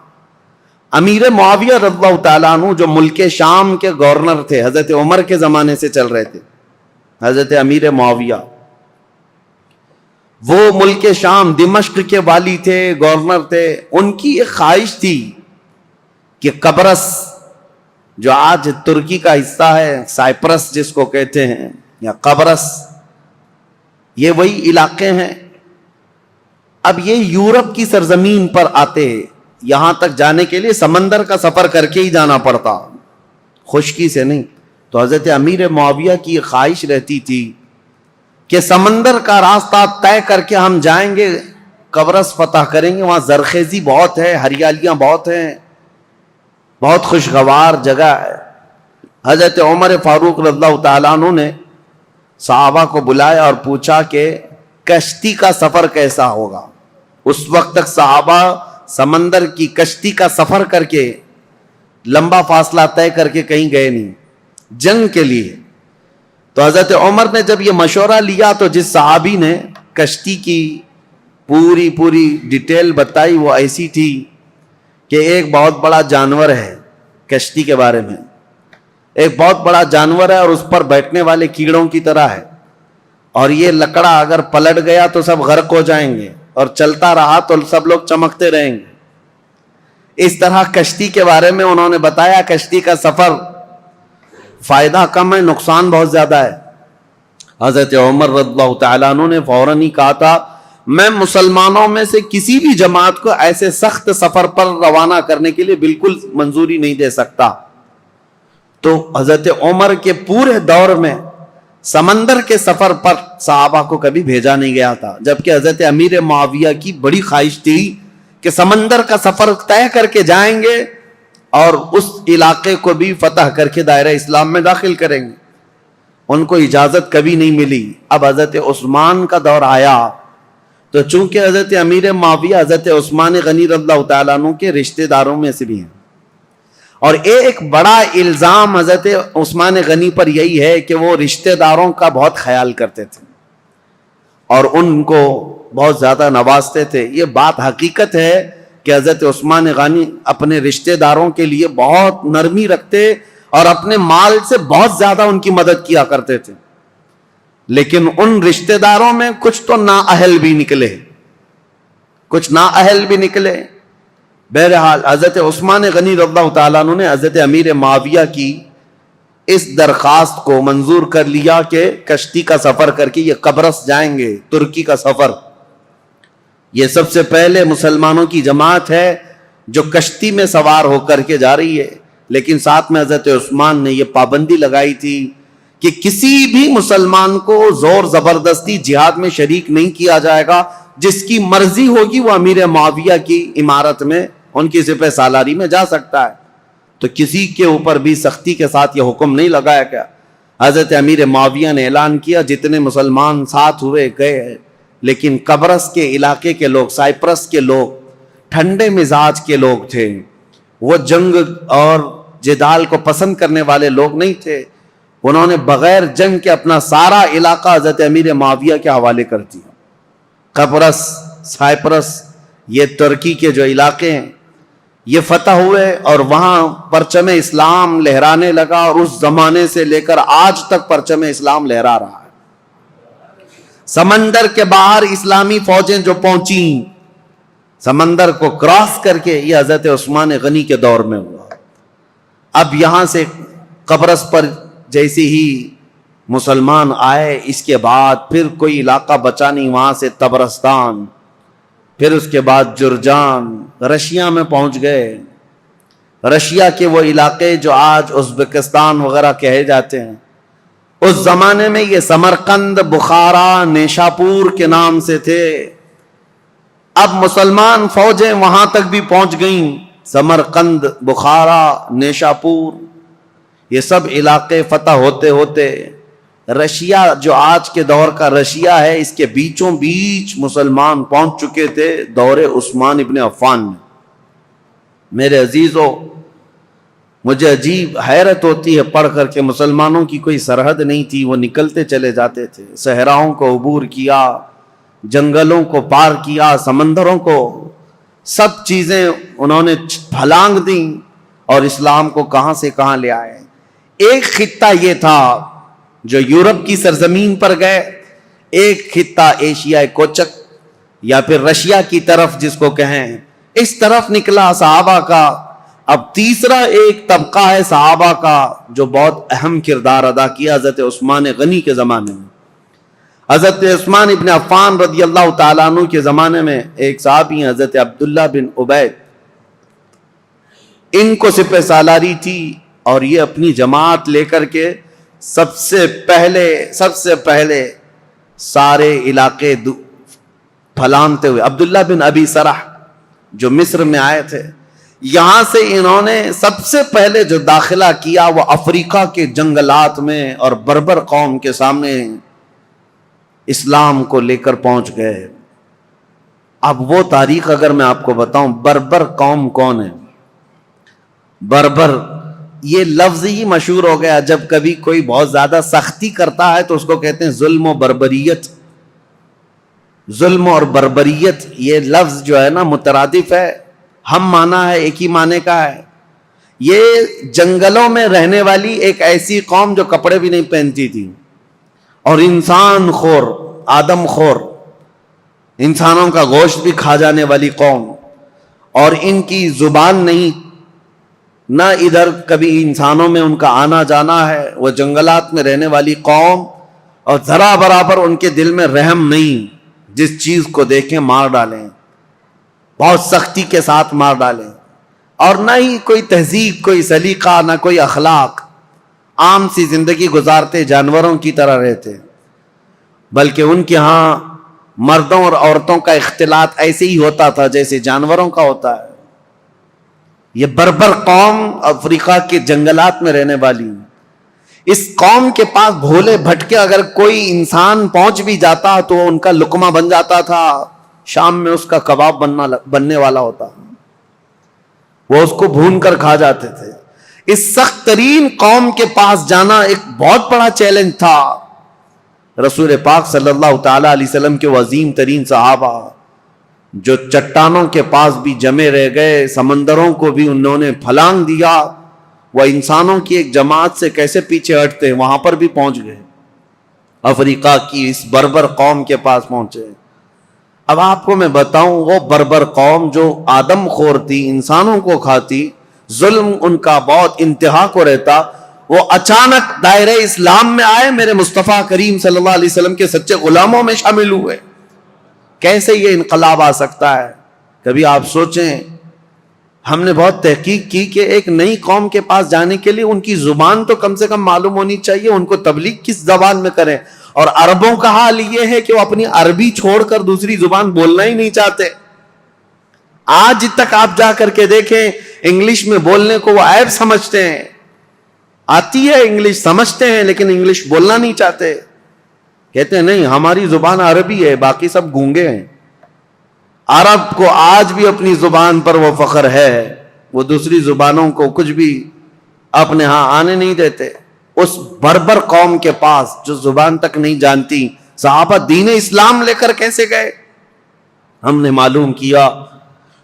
امیر معاویہ رضی اللہ تعالیٰ عنہ جو ملک شام کے گورنر تھے حضرت عمر کے زمانے سے چل رہے تھے. حضرت امیر معاویہ وہ ملک شام دمشق کے والی تھے گورنر تھے. ان کی ایک خواہش تھی کہ قبرص جو آج ترکی کا حصہ ہے سائپرس جس کو کہتے ہیں یا قبرص یہ وہی علاقے ہیں. اب یہ یورپ کی سرزمین پر آتے ہیں. یہاں تک جانے کے لیے سمندر کا سفر کر کے ہی جانا پڑتا خشکی سے نہیں. تو حضرت امیر معاویہ کی خواہش رہتی تھی کہ سمندر کا راستہ طے کر کے ہم جائیں گے قبرص فتح کریں گے. وہاں زرخیزی بہت ہے ہریالیاں بہت ہیں بہت خوشگوار جگہ ہے. حضرت عمر فاروق رضی اللہ تعالیٰ عنہ نے صحابہ کو بلایا اور پوچھا کہ کشتی کا سفر کیسا ہوگا. اس وقت تک صحابہ سمندر کی کشتی کا سفر کر کے لمبا فاصلہ طے کر کے کہیں گئے نہیں جنگ کے لیے. تو حضرت عمر نے جب یہ مشورہ لیا تو جس صحابی نے کشتی کی پوری ڈیٹیل بتائی وہ ایسی تھی کہ ایک بہت بڑا جانور ہے کشتی کے بارے میں. ایک بہت بڑا جانور ہے اور اس پر بیٹھنے والے کیڑوں کی طرح ہے اور یہ لکڑا اگر پلٹ گیا تو سب غرق ہو جائیں گے اور چلتا رہا تو سب لوگ چمکتے رہیں گے. اس طرح کشتی کے بارے میں انہوں نے بتایا. کشتی کا سفر فائدہ کم ہے نقصان بہت زیادہ ہے. حضرت عمر رضی اللہ تعالیٰ عنہ نے فوراً ہی کہا تھا میں مسلمانوں میں سے کسی بھی جماعت کو ایسے سخت سفر پر روانہ کرنے کے لیے بالکل منظوری نہیں دے سکتا. تو حضرت عمر کے پورے دور میں سمندر کے سفر پر صحابہ کو کبھی بھیجا نہیں گیا تھا. جبکہ حضرت امیر معاویہ کی بڑی خواہش تھی کہ سمندر کا سفر طے کر کے جائیں گے اور اس علاقے کو بھی فتح کر کے دائرہ اسلام میں داخل کریں گے. ان کو اجازت کبھی نہیں ملی. اب حضرت عثمان کا دور آیا تو چونکہ حضرت امیر معاویہ حضرت عثمان غنی رضی اللہ تعالیٰ عنہ کے رشتہ داروں میں سے بھی ہیں اور ایک بڑا الزام حضرت عثمان غنی پر یہی ہے کہ وہ رشتہ داروں کا بہت خیال کرتے تھے اور ان کو بہت زیادہ نوازتے تھے. یہ بات حقیقت ہے کہ حضرت عثمان غنی اپنے رشتہ داروں کے لیے بہت نرمی رکھتے اور اپنے مال سے بہت زیادہ ان کی مدد کیا کرتے تھے. لیکن ان رشتہ داروں میں کچھ تو نااہل بھی نکلے. بہرحال حضرت عثمان غنی رضی اللہ تعالیٰ عنہ نے حضرت امیر معاویہ کی اس درخواست کو منظور کر لیا کہ کشتی کا سفر کر کے یہ قبرص جائیں گے. ترکی کا سفر یہ سب سے پہلے مسلمانوں کی جماعت ہے جو کشتی میں سوار ہو کر کے جا رہی ہے. لیکن ساتھ میں حضرت عثمان نے یہ پابندی لگائی تھی کہ کسی بھی مسلمان کو زور زبردستی جہاد میں شریک نہیں کیا جائے گا. جس کی مرضی ہوگی وہ امیر معاویہ کی عمارت میں ان کی سپہ سالاری میں جا سکتا ہے. تو کسی کے اوپر بھی سختی کے ساتھ یہ حکم نہیں لگایا گیا. حضرت امیر معاویہ نے اعلان کیا جتنے مسلمان ساتھ ہوئے گئے. لیکن قبرص کے علاقے کے لوگ سائپرس کے لوگ ٹھنڈے مزاج کے لوگ تھے. وہ جنگ اور جدال کو پسند کرنے والے لوگ نہیں تھے. انہوں نے بغیر جنگ کے اپنا سارا علاقہ حضرت امیر معاویہ کے حوالے کر دیا. قبرص سائپرس یہ ترکی کے جو علاقے ہیں یہ فتح ہوئے اور وہاں پرچم اسلام لہرانے لگا اور اس زمانے سے لے کر آج تک پرچم اسلام لہرا رہا ہے. سمندر کے باہر اسلامی فوجیں جو پہنچیں سمندر کو کراس کر کے یہ حضرت عثمان غنی کے دور میں ہوا. اب یہاں سے قبرص پر جیسے ہی مسلمان آئے، اس کے بعد پھر کوئی علاقہ بچا نہیں، وہاں سے طبرستان، پھر اس کے بعد جرجان، رشیا میں پہنچ گئے. رشیا کے وہ علاقے جو آج ازبکستان وغیرہ کہے جاتے ہیں، اس زمانے میں یہ سمرقند، بخارا، نیشاپور کے نام سے تھے. اب مسلمان فوجیں وہاں تک بھی پہنچ گئیں، سمرقند، بخارا، نیشاپور، یہ سب علاقے فتح ہوتے ہوتے رشیا جو آج کے دور کا رشیا ہے، اس کے بیچوں بیچ مسلمان پہنچ چکے تھے دور عثمان ابن عفان میں. میرے عزیزو، مجھے عجیب حیرت ہوتی ہے پڑھ کر کے مسلمانوں کی کوئی سرحد نہیں تھی، وہ نکلتے چلے جاتے تھے، صحراؤں کو عبور کیا، جنگلوں کو پار کیا، سمندروں کو، سب چیزیں انہوں نے پھلانگ دیں اور اسلام کو کہاں سے کہاں لے آئے. ایک خطہ یہ تھا جو یورپ کی سرزمین پر گئے، ایک خطہ ایشیائے کوچک یا پھر رشیا کی طرف جس کو کہیں، اس طرف نکلا صحابہ کا. اب تیسرا ایک طبقہ ہے صحابہ کا جو بہت اہم کردار ادا کیا حضرت عثمان غنی کے زمانے میں. حضرت عثمان ابن عفان رضی اللہ تعالیٰ عنہ کے زمانے میں ایک صحابی ہیں حضرت عبداللہ بن عبید، ان کو سپہ سالاری تھی اور یہ اپنی جماعت لے کر کے سب سے پہلے سارے علاقے پھلانتے ہوئے، عبداللہ بن ابی سرح جو مصر میں آئے تھے، یہاں سے انہوں نے سب سے پہلے جو داخلہ کیا وہ افریقہ کے جنگلات میں اور بربر قوم کے سامنے اسلام کو لے کر پہنچ گئے. اب وہ تاریخ اگر میں آپ کو بتاؤں، بربر قوم کون ہے؟ بربر یہ لفظ ہی مشہور ہو گیا، جب کبھی کوئی بہت زیادہ سختی کرتا ہے تو اس کو کہتے ہیں ظلم و بربریت. ظلم اور بربریت یہ لفظ جو ہے نا مترادف ہے، ہم معنی ہے، ایک ہی معنی کا ہے. یہ جنگلوں میں رہنے والی ایک ایسی قوم جو کپڑے بھی نہیں پہنتی تھی اور انسان خور، آدم خور، انسانوں کا گوشت بھی کھا جانے والی قوم، اور ان کی زبان نہیں، نہ ادھر کبھی انسانوں میں ان کا آنا جانا ہے. وہ جنگلات میں رہنے والی قوم اور ذرا برابر ان کے دل میں رحم نہیں، جس چیز کو دیکھیں مار ڈالیں، بہت سختی کے ساتھ مار ڈالیں، اور نہ ہی کوئی تہذیب، کوئی سلیقہ، نہ کوئی اخلاق، عام سی زندگی گزارتے، جانوروں کی طرح رہتے. بلکہ ان کے ہاں مردوں اور عورتوں کا اختلاط ایسے ہی ہوتا تھا جیسے جانوروں کا ہوتا ہے. یہ بربر قوم افریقہ کے جنگلات میں رہنے والی، اس قوم کے پاس بھولے بھٹکے اگر کوئی انسان پہنچ بھی جاتا تو ان کا لقمہ بن جاتا تھا، شام میں اس کا کباب بننے والا ہوتا، وہ اس کو بھون کر کھا جاتے تھے. اس سخت ترین قوم کے پاس جانا ایک بہت بڑا چیلنج تھا. رسول پاک صلی اللہ تعالی علیہ وسلم کے عظیم ترین صحابہ جو چٹانوں کے پاس بھی جمے رہ گئے، سمندروں کو بھی انہوں نے پھلانگ دیا، وہ انسانوں کی ایک جماعت سے کیسے پیچھے ہٹتے، وہاں پر بھی پہنچ گئے، افریقہ کی اس بربر قوم کے پاس پہنچے. اب آپ کو میں بتاؤں، وہ بربر قوم جو آدم خور تھی، انسانوں کو کھاتی، ظلم ان کا بہت انتہا کو رہتا، وہ اچانک دائرہ اسلام میں آئے، میرے مصطفیٰ کریم صلی اللہ علیہ وسلم کے سچے غلاموں میں شامل ہوئے. کیسے یہ انقلاب آ سکتا ہے؟ کبھی آپ سوچیں. ہم نے بہت تحقیق کی کہ ایک نئی قوم کے پاس جانے کے لیے ان کی زبان تو کم سے کم معلوم ہونی چاہیے، ان کو تبلیغ کس زبان میں کریں. اور عربوں کا حال یہ ہے کہ وہ اپنی عربی چھوڑ کر دوسری زبان بولنا ہی نہیں چاہتے. آج تک آپ جا کر کے دیکھیں، انگلش میں بولنے کو وہ عیب سمجھتے ہیں. آتی ہے انگلش، سمجھتے ہیں، لیکن انگلش بولنا نہیں چاہتے. کہتے ہیں نہیں، ہماری زبان عربی ہے، باقی سب گونگے ہیں. عرب کو آج بھی اپنی زبان پر وہ فخر ہے، وہ دوسری زبانوں کو کچھ بھی اپنے ہاں آنے نہیں دیتے. اس بربر قوم کے پاس جو زبان تک نہیں جانتی، صحابہ دین اسلام لے کر کیسے گئے؟ ہم نے معلوم کیا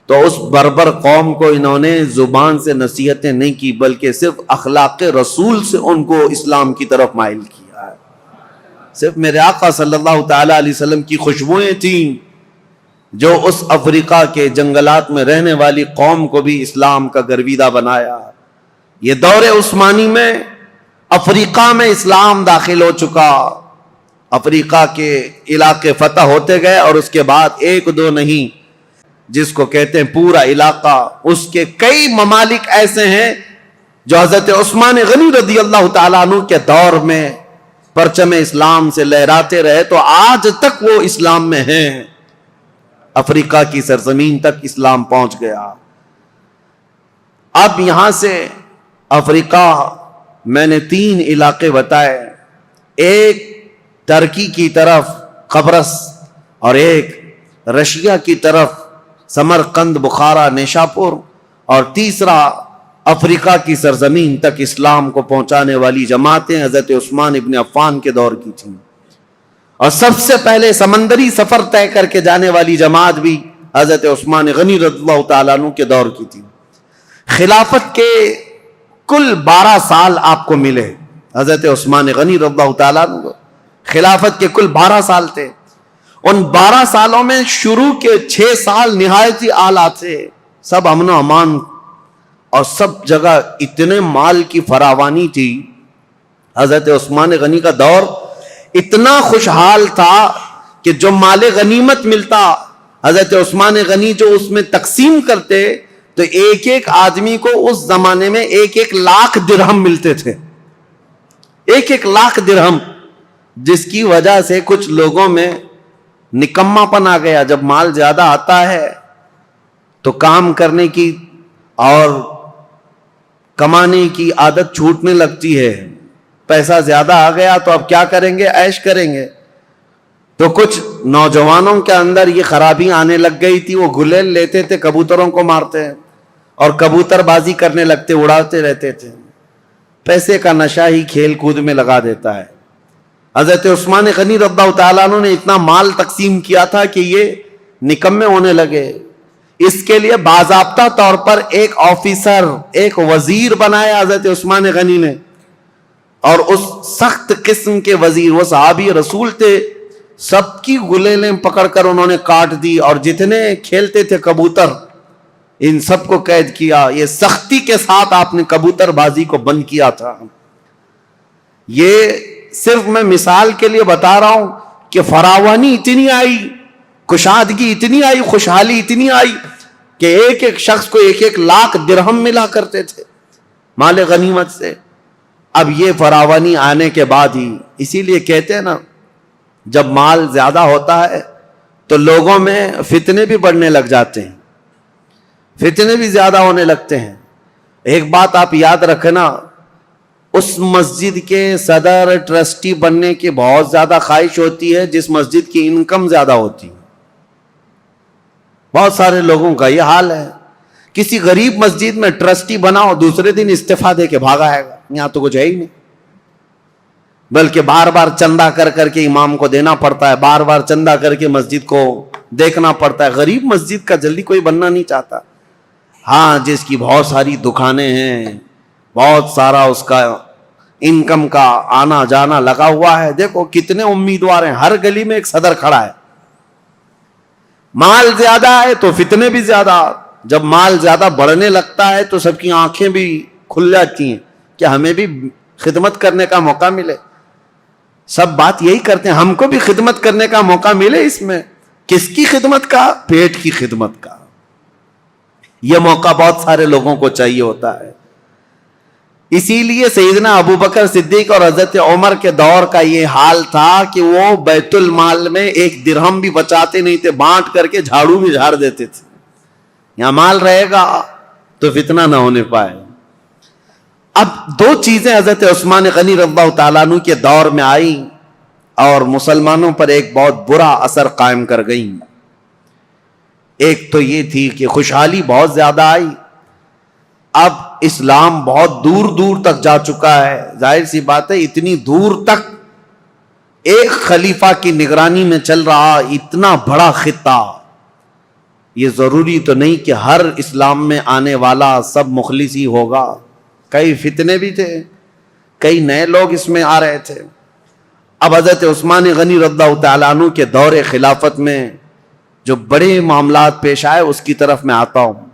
تو اس بربر قوم کو انہوں نے زبان سے نصیحتیں نہیں کی، بلکہ صرف اخلاق رسول سے ان کو اسلام کی طرف مائل کیا ہے. صرف میرے آقا صلی اللہ تعالی علیہ وسلم کی خوشبوئیں تھیں، جو اس افریقہ کے جنگلات میں رہنے والی قوم کو بھی اسلام کا گرویدہ بنایا. یہ دور عثمانی میں افریقہ میں اسلام داخل ہو چکا. افریقہ کے علاقے فتح ہوتے گئے اور اس کے بعد ایک دو نہیں, جس کو کہتے ہیں پورا علاقہ, اس کے کئی ممالک ایسے ہیں جو حضرت عثمان غنی رضی اللہ تعالیٰ عنہ کے دور میں پرچم اسلام سے لہراتے رہے تو آج تک وہ اسلام میں ہیں. افریقہ کی سرزمین تک اسلام پہنچ گیا. اب یہاں سے افریقہ میں نے 3 علاقے بتائے, ایک ترکی کی طرف قبرص اور ایک رشیا کی طرف سمرقند, بخارا, نیشاپور, اور تیسرا افریقہ کی سرزمین تک اسلام کو پہنچانے والی جماعتیں حضرت عثمان ابن عفان کے دور کی تھیں. اور سب سے پہلے سمندری سفر طے کر کے جانے والی جماعت بھی حضرت عثمان غنی رضی اللہ تعالیٰ عنہ کے دور کی تھی. خلافت کے کل 12 سال آپ کو ملے. حضرت عثمان غنی رضی اللہ تعالیٰ عنہ خلافت کے کل 12 سال تھے. ان 12 سالوں میں شروع کے 6 سال نہایت ہی اعلیٰ تھے, سب امن و امان اور سب جگہ اتنے مال کی فراوانی تھی. حضرت عثمان غنی کا دور اتنا خوشحال تھا کہ جو مال غنیمت ملتا حضرت عثمان غنی جو اس میں تقسیم کرتے تو ایک ایک آدمی کو اس زمانے میں 1-1 لاکھ درہم ملتے تھے. 1-1 لاکھ درہم, جس کی وجہ سے کچھ لوگوں میں نکما پن آ گیا. جب مال زیادہ آتا ہے تو کام کرنے کی اور کمانے کی عادت چھوٹنے لگتی ہے. پیسہ زیادہ آ گیا تو اب کیا کریں گے, عیش کریں گے. تو کچھ نوجوانوں کے اندر یہ خرابی آنے لگ گئی تھی. وہ گلیل لیتے تھے, کبوتروں کو مارتے اور کبوتر بازی کرنے لگتے, اڑاتے رہتے تھے. پیسے کا نشہ ہی کھیل کود میں لگا دیتا ہے. حضرت عثمان غنی رضی اللہ تعالیٰ عنہ نے اتنا مال تقسیم کیا تھا کہ یہ نکمے ہونے لگے. اس کے لیے باضابطہ طور پر ایک آفیسر, ایک وزیر بنایا حضرت عثمان غنی نے, اور اس سخت قسم کے وزیر, وہ صحابی رسول تھے, سب کی گلیلیں پکڑ کر انہوں نے کاٹ دی, اور جتنے کھیلتے تھے کبوتر ان سب کو قید کیا. یہ سختی کے ساتھ آپ نے کبوتر بازی کو بند کیا تھا. یہ صرف میں مثال کے لیے بتا رہا ہوں کہ فراوانی اتنی آئی, کشادگی اتنی آئی, خوشحالی اتنی آئی کہ ایک ایک شخص کو 1-1 لاکھ درہم ملا کرتے تھے مال غنیمت سے. اب یہ فراوانی آنے کے بعد ہی, اسی لیے کہتے ہیں نا, جب مال زیادہ ہوتا ہے تو لوگوں میں فتنے بھی بڑھنے لگ جاتے ہیں, فتنے بھی زیادہ ہونے لگتے ہیں. ایک بات آپ یاد رکھنا, اس مسجد کے صدر ٹرسٹی بننے کی بہت زیادہ خواہش ہوتی ہے جس مسجد کی انکم زیادہ ہوتی ہے. بہت سارے لوگوں کا یہ حال ہے. کسی غریب مسجد میں ٹرسٹی بناؤ, دوسرے دن استعفیٰ دے کے بھاگا آئے گا, یہاں تو کچھ ہے ہی نہیں. بلکہ بار بار چندہ کر کر کے امام کو دینا پڑتا ہے, بار بار چندہ کر کے مسجد کو دیکھنا پڑتا ہے. غریب مسجد کا جلدی کوئی بننا نہیں چاہتا. ہاں, جس کی بہت ساری دکانیں ہیں, بہت سارا اس کا انکم کا آنا جانا لگا ہوا ہے. دیکھو کتنے امیدوار ہیں, ہر گلی میں ایک صدر کھڑا ہے. مال زیادہ ہے تو فتنے بھی زیادہ. جب مال زیادہ بڑھنے لگتا ہے تو سب کی آنکھیں بھی کھل جاتی ہیں کہ ہمیں بھی خدمت کرنے کا موقع ملے. سب بات یہی کرتے ہیں, ہم کو بھی خدمت کرنے کا موقع ملے. اس میں کس کی خدمت کا؟ پیٹ کی خدمت کا. یہ موقع بہت سارے لوگوں کو چاہیے ہوتا ہے. اسی لیے سیدنا ابو بکر صدیق اور حضرت عمر کے دور کا یہ حال تھا کہ وہ بیت المال میں 1 درہم بھی بچاتے نہیں تھے, بانٹ کر کے جھاڑو بھی جھاڑ دیتے تھے. یہاں مال رہے گا تو فتنہ نہ ہونے پائے. اب 2 چیزیں حضرت عثمان غنی رضی اللہ تعالیٰ عنہ کے دور میں آئی اور مسلمانوں پر ایک بہت برا اثر قائم کر گئیں. ایک تو یہ تھی کہ خوشحالی بہت زیادہ آئی. اب اسلام بہت دور دور تک جا چکا ہے. ظاہر سی بات ہے, اتنی دور تک ایک خلیفہ کی نگرانی میں چل رہا اتنا بڑا خطہ. یہ ضروری تو نہیں کہ ہر اسلام میں آنے والا سب مخلص ہی ہوگا. کئی فتنے بھی تھے, کئی نئے لوگ اس میں آ رہے تھے. اب حضرت عثمان غنی رضی اللہ تعالیٰ عنہ کے دور خلافت میں جو بڑے معاملات پیش آئے اس کی طرف میں آتا ہوں.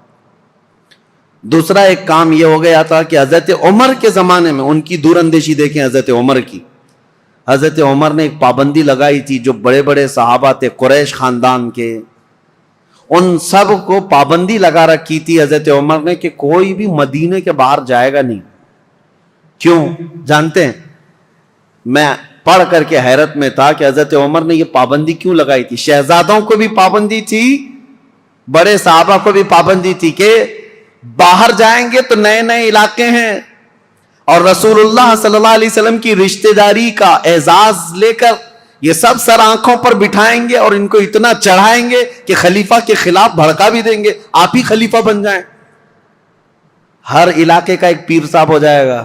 دوسرا ایک کام یہ ہو گیا تھا کہ حضرت عمر کے زمانے میں ان کی دور اندیشی دیکھیں حضرت عمر کی. حضرت عمر نے ایک پابندی لگائی تھی, جو بڑے بڑے صحابہ تھے قریش خاندان کے, ان سب کو پابندی لگا رکھی تھی حضرت عمر نے کہ کوئی بھی مدینے کے باہر جائے گا نہیں. کیوں جانتے ہیں؟ میں پڑھ کر کے حیرت میں تھا کہ حضرت عمر نے یہ پابندی کیوں لگائی تھی. شہزادوں کو بھی پابندی تھی, بڑے صحابہ کو بھی پابندی تھی کہ باہر جائیں گے تو نئے نئے علاقے ہیں, اور رسول اللہ صلی اللہ علیہ وسلم کی رشتہ داری کا اعزاز لے کر یہ سب سر آنکھوں پر بٹھائیں گے اور ان کو اتنا چڑھائیں گے کہ خلیفہ کے خلاف بھڑکا بھی دیں گے, آپ ہی خلیفہ بن جائیں. ہر علاقے کا ایک پیر صاحب ہو جائے گا.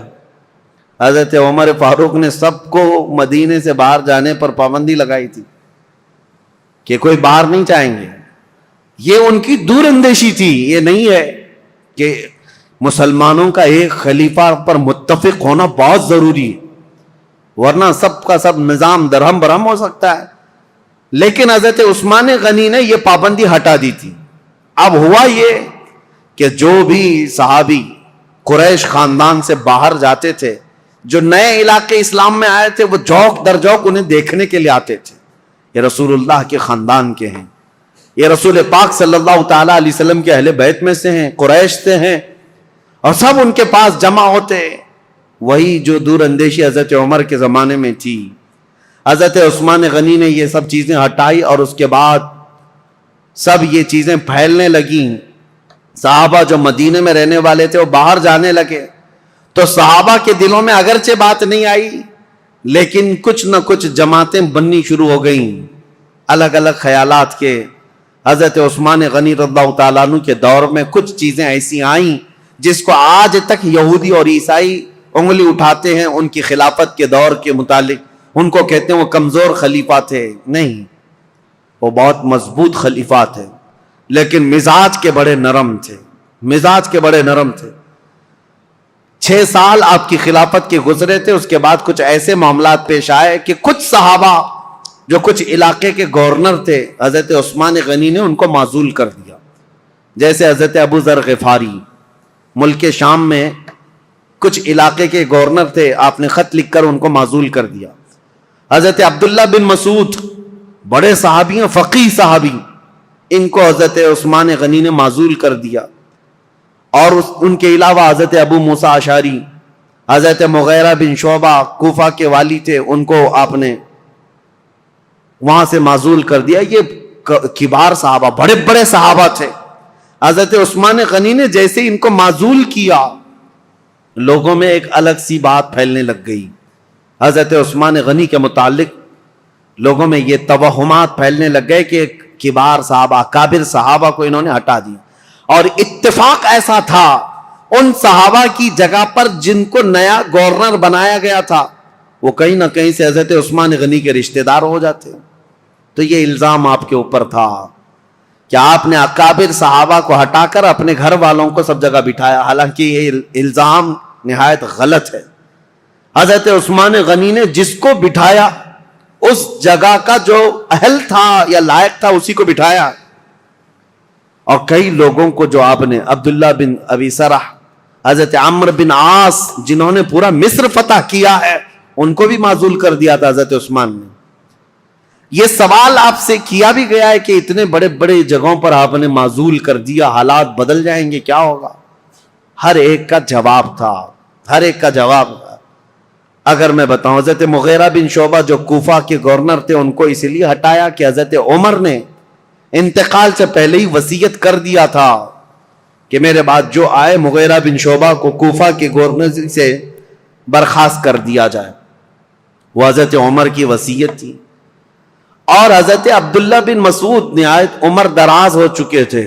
حضرت عمر فاروق نے سب کو مدینے سے باہر جانے پر پابندی لگائی تھی کہ کوئی باہر نہیں جائیں گے. یہ ان کی دور اندیشی تھی. یہ نہیں ہے کہ مسلمانوں کا ایک خلیفہ پر متفق ہونا بہت ضروری ہے, ورنہ سب کا سب نظام درہم برہم ہو سکتا ہے. لیکن حضرت عثمان غنی نے یہ پابندی ہٹا دی تھی. اب ہوا یہ کہ جو بھی صحابی قریش خاندان سے باہر جاتے تھے, جو نئے علاقے اسلام میں آئے تھے, وہ جوک در جوک انہیں دیکھنے کے لیے آتے تھے. یہ رسول اللہ کے خاندان کے ہیں, یہ رسول پاک صلی اللہ تعالی علیہ وسلم کے اہل بیت میں سے ہیں, قریش سے ہیں, اور سب ان کے پاس جمع ہوتے. وہی جو دور اندیشی حضرت عمر کے زمانے میں تھی, حضرت عثمان غنی نے یہ سب چیزیں ہٹائی, اور اس کے بعد سب یہ چیزیں پھیلنے لگیں. صحابہ جو مدینے میں رہنے والے تھے وہ باہر جانے لگے, تو صحابہ کے دلوں میں اگرچہ بات نہیں آئی, لیکن کچھ نہ کچھ جماعتیں بننی شروع ہو گئیں الگ الگ خیالات کے. حضرت عثمان غنی رضی اللہ تعالیٰ عنہ کے دور میں کچھ چیزیں ایسی آئیں جس کو آج تک یہودی اور عیسائی انگلی اٹھاتے ہیں ان کی خلافت کے دور کے متعلق. ان کو کہتے ہیں وہ کمزور خلیفہ تھے. نہیں, وہ بہت مضبوط خلیفہ تھے, لیکن مزاج کے بڑے نرم تھے, مزاج کے بڑے نرم تھے. 6 سال آپ کی خلافت کے گزرے تھے, اس کے بعد کچھ ایسے معاملات پیش آئے کہ کچھ صحابہ جو کچھ علاقے کے گورنر تھے, حضرت عثمان غنی نے ان کو معزول کر دیا. جیسے حضرت ابو ذر غفاری ملک شام میں کچھ علاقے کے گورنر تھے, آپ نے خط لکھ کر ان کو معزول کر دیا. حضرت عبداللہ بن مسعود بڑے صحابی ہیں, فقیہ صحابی, ان کو حضرت عثمان غنی نے معزول کر دیا. اور ان کے علاوہ حضرت ابو موسیٰ اشعری, حضرت مغیرہ بن شعبہ کوفہ کے والی تھے, ان کو آپ نے وہاں سے معزول کر دیا. یہ کبار صحابہ, بڑے بڑے صحابہ تھے. حضرت عثمان غنی نے جیسے ان کو معزول کیا, لوگوں میں ایک الگ سی بات پھیلنے لگ گئی. حضرت عثمان غنی کے متعلق لوگوں میں یہ توہمات پھیلنے لگ گئے کہ کبار صحابہ, کابر صحابہ کو انہوں نے ہٹا دیا. اور اتفاق ایسا تھا, ان صحابہ کی جگہ پر جن کو نیا گورنر بنایا گیا تھا وہ کہیں نہ کہیں سے حضرت عثمان غنی کے رشتہ دار ہو جاتے. تو یہ الزام آپ کے اوپر تھا کہ آپ نے اکابر صحابہ کو ہٹا کر اپنے گھر والوں کو سب جگہ بٹھایا, حالانکہ یہ الزام نہایت غلط ہے. حضرت عثمان غنی نے جس کو بٹھایا اس جگہ کا جو اہل تھا یا لائق تھا اسی کو بٹھایا. اور کئی لوگوں کو جو آپ نے, عبداللہ بن ابی سرح, حضرت عمرو بن عاص جنہوں نے پورا مصر فتح کیا ہے, ان کو بھی معزول کر دیا تھا حضرت عثمان نے. یہ سوال آپ سے کیا بھی گیا ہے کہ اتنے بڑے بڑے جگہوں پر آپ نے معزول کر دیا, حالات بدل جائیں گے, کیا ہوگا؟ ہر ایک کا جواب تھا, ہر ایک کا جواب تھا. اگر میں بتاؤں, حضرت مغیرہ بن شعبہ جو کوفہ کے گورنر تھے, ان کو اس لیے ہٹایا کہ حضرت عمر نے انتقال سے پہلے ہی وصیت کر دیا تھا کہ میرے بعد جو آئے مغیرہ بن شعبہ کو کوفہ کے گورنر سے برخاست کر دیا جائے. وہ حضرت عمر کی وصیت تھی. اور حضرت عبداللہ بن مسعود نہایت عمر دراز ہو چکے تھے,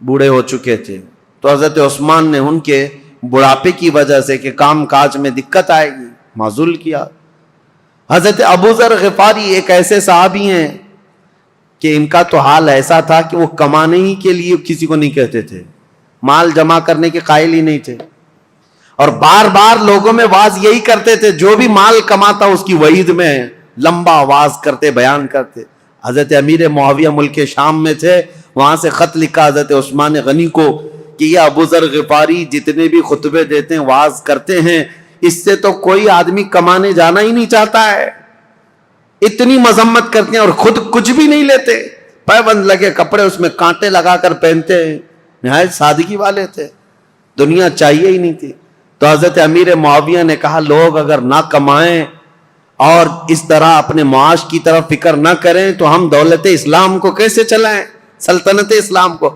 بوڑھے ہو چکے تھے, تو حضرت عثمان نے ان کے بڑھاپے کی وجہ سے کہ کام کاج میں دقت آئے گی معزول کیا. حضرت ابو ذر غفاری ایک ایسے صحابی ہیں کہ ان کا تو حال ایسا تھا کہ وہ کمانے ہی کے لیے کسی کو نہیں کہتے تھے, مال جمع کرنے کے قائل ہی نہیں تھے, اور بار بار لوگوں میں واز یہی کرتے تھے, جو بھی مال کماتا اس کی وعید میں لمبا آواز کرتے, بیان کرتے. حضرت امیر معاویہ ملک شام میں تھے, وہاں سے خط لکھا حضرت عثمان غنی کو کہ یہ ابو ذر غفاری جتنے بھی خطبے دیتے ہیں, وعظ کرتے ہیں, اس سے تو کوئی آدمی کمانے جانا ہی نہیں چاہتا ہے, اتنی مذمت کرتے ہیں اور خود کچھ بھی نہیں لیتے, پابند لگے کپڑے اس میں کانٹے لگا کر پہنتے ہیں, نہایت سادگی والے تھے, دنیا چاہیے ہی نہیں تھی. تو حضرت امیر معاویہ نے کہا لوگ اگر نہ کمائیں اور اس طرح اپنے معاش کی طرف فکر نہ کریں تو ہم دولت اسلام کو کیسے چلائیں, سلطنت اسلام کو.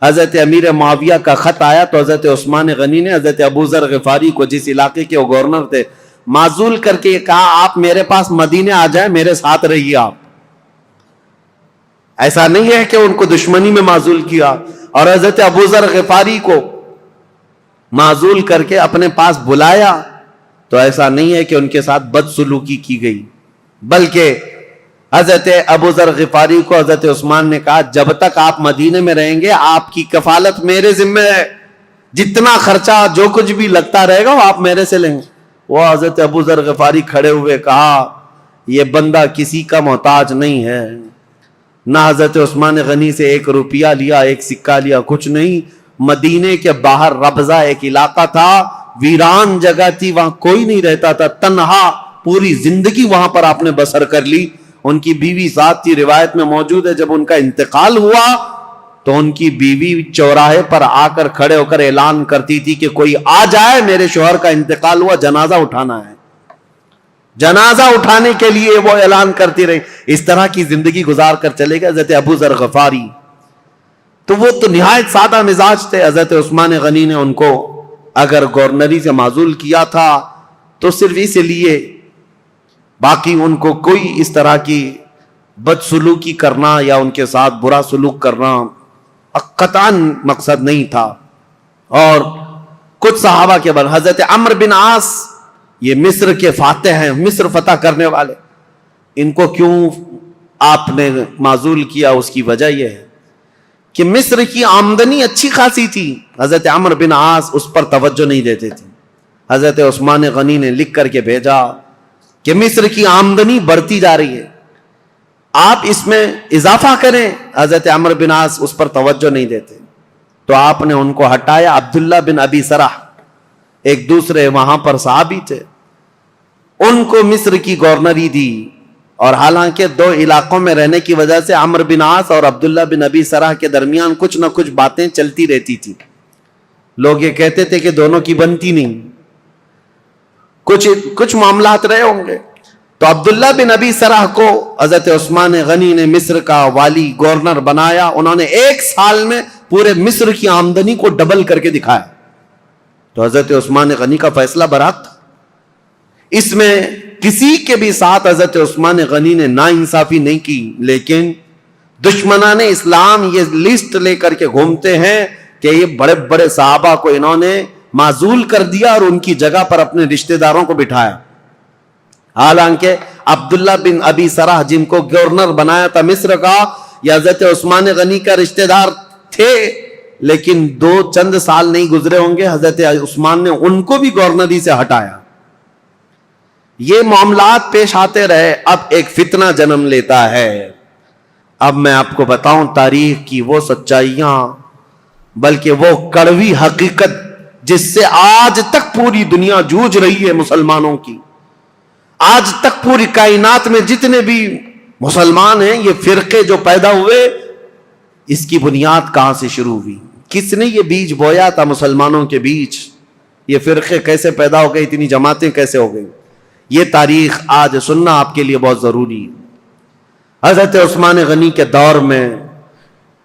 حضرت امیر معاویہ کا خط آیا تو حضرت عثمان غنی نے حضرت ابو ذر غفاری کو, جس علاقے کے وہ گورنر تھے, معزول کر کے کہا آپ میرے پاس مدینے آ جائیں, میرے ساتھ رہیے آپ. ایسا نہیں ہے کہ ان کو دشمنی میں معزول کیا, اور حضرت ابو ذر غفاری کو معزول کر کے اپنے پاس بلایا تو ایسا نہیں ہے کہ ان کے ساتھ بدسلوکی کی گئی, بلکہ حضرت ابو ذر غفاری کو حضرت عثمان نے کہا جب تک آپ مدینے میں رہیں گے آپ کی کفالت میرے ذمہ ہے, جتنا خرچہ جو کچھ بھی لگتا رہے گا وہ آپ میرے سے لیں گے. وہ حضرت ابو ذر غفاری کھڑے ہوئے کہا یہ بندہ کسی کا محتاج نہیں ہے, نہ حضرت عثمان غنی سے 1 روپیہ لیا, 1 سکہ لیا, کچھ نہیں. مدینے کے باہر ربضہ ایک علاقہ تھا, ویران جگہ تھی, وہاں کوئی نہیں رہتا تھا, تنہا پوری زندگی وہاں پر آپ نے بسر کر لی. ان کی بیوی ساتھ تھی, روایت میں موجود ہے جب ان کا انتقال ہوا تو ان کی بیوی چوراہے پر آ کر کھڑے ہو کر اعلان کرتی تھی کہ کوئی آ جائے, میرے شوہر کا انتقال ہوا, جنازہ اٹھانا ہے. جنازہ اٹھانے کے لیے وہ اعلان کرتی رہی. اس طرح کی زندگی گزار کر چلے گئے حضرت ابو ذر غفاری. تو وہ تو نہایت سادہ مزاج تھے. حضرت عثمان غنی نے ان کو اگر گورنری سے معزول کیا تھا تو صرف اس لیے, باقی ان کو کوئی اس طرح کی بدسلوکی کرنا یا ان کے ساتھ برا سلوک کرنا قطعاً مقصد نہیں تھا. اور کچھ صحابہ کے بعد حضرت عمرو بن عاص, یہ مصر کے فاتح ہیں, مصر فتح کرنے والے, ان کو کیوں آپ نے معزول کیا؟ اس کی وجہ یہ ہے کہ مصر کی آمدنی اچھی خاصی تھی, حضرت عمرو بن عاص اس پر توجہ نہیں دیتے تھے. حضرت عثمان غنی نے لکھ کر کے بھیجا کہ مصر کی آمدنی بڑھتی جا رہی ہے, آپ اس میں اضافہ کریں. حضرت عمرو بن عاص اس پر توجہ نہیں دیتے تو آپ نے ان کو ہٹایا. عبداللہ بن ابی سرح ایک دوسرے وہاں پر صحابی تھے, ان کو مصر کی گورنری دی. اور حالانکہ 2 علاقوں میں رہنے کی وجہ سے عمرو بن عاص اور عبداللہ بن ابی سرح کے درمیان کچھ نہ کچھ باتیں چلتی رہتی تھی. لوگ یہ کہتے تھے کہ دونوں کی بنتی نہیں, کچھ معاملات رہے ہوں گے. تو عبداللہ بن ابی سرح کو حضرت عثمان غنی نے مصر کا والی گورنر بنایا. انہوں نے 1 سال میں پورے مصر کی آمدنی کو ڈبل کر کے دکھایا. تو حضرت عثمان غنی کا فیصلہ برحق تھا. اس میں کسی کے بھی ساتھ حضرت عثمان غنی نے ناانصافی نہیں کی, لیکن دشمنان اسلام یہ لسٹ لے کر کے گھومتے ہیں کہ یہ بڑے بڑے صحابہ کو انہوں نے معزول کر دیا اور ان کی جگہ پر اپنے رشتہ داروں کو بٹھایا. حالانکہ عبداللہ بن ابی سرح جن کو گورنر بنایا تھا مصر کا, یہ حضرت عثمان غنی کا رشتہ دار تھے, لیکن 2 سال نہیں گزرے ہوں گے حضرت عثمان نے ان کو بھی گورنری سے ہٹایا. یہ معاملات پیش آتے رہے. اب ایک فتنہ جنم لیتا ہے. اب میں آپ کو بتاؤں تاریخ کی وہ سچائیاں, بلکہ وہ کڑوی حقیقت جس سے آج تک پوری دنیا جوجھ رہی ہے مسلمانوں کی. آج تک پوری کائنات میں جتنے بھی مسلمان ہیں, یہ فرقے جو پیدا ہوئے, اس کی بنیاد کہاں سے شروع ہوئی؟ کس نے یہ بیج بویا تھا مسلمانوں کے بیچ؟ یہ فرقے کیسے پیدا ہو گئے, اتنی جماعتیں کیسے ہو گئی؟ یہ تاریخ آج سننا آپ کے لیے بہت ضروری ہے. حضرت عثمان غنی کے دور میں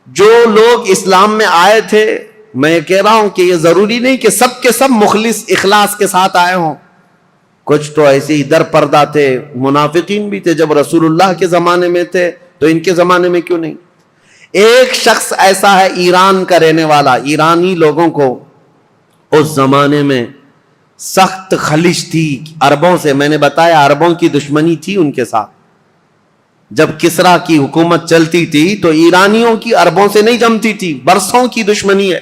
جو لوگ اسلام میں آئے تھے, میں یہ کہہ رہا ہوں کہ یہ ضروری نہیں کہ سب کے سب مخلص اخلاص کے ساتھ آئے ہوں. کچھ تو ایسے ہی در پردہ تھے, منافقین بھی تھے. جب رسول اللہ کے زمانے میں تھے تو ان کے زمانے میں کیوں نہیں؟ ایک شخص ایسا ہے ایران کا رہنے والا, ایرانی لوگوں کو اس زمانے میں سخت خلش تھی عربوں سے. میں نے بتایا عربوں کی دشمنی تھی ان کے ساتھ. جب کسرا کی حکومت چلتی تھی تو ایرانیوں کی عربوں سے نہیں جمتی تھی, برسوں کی دشمنی ہے.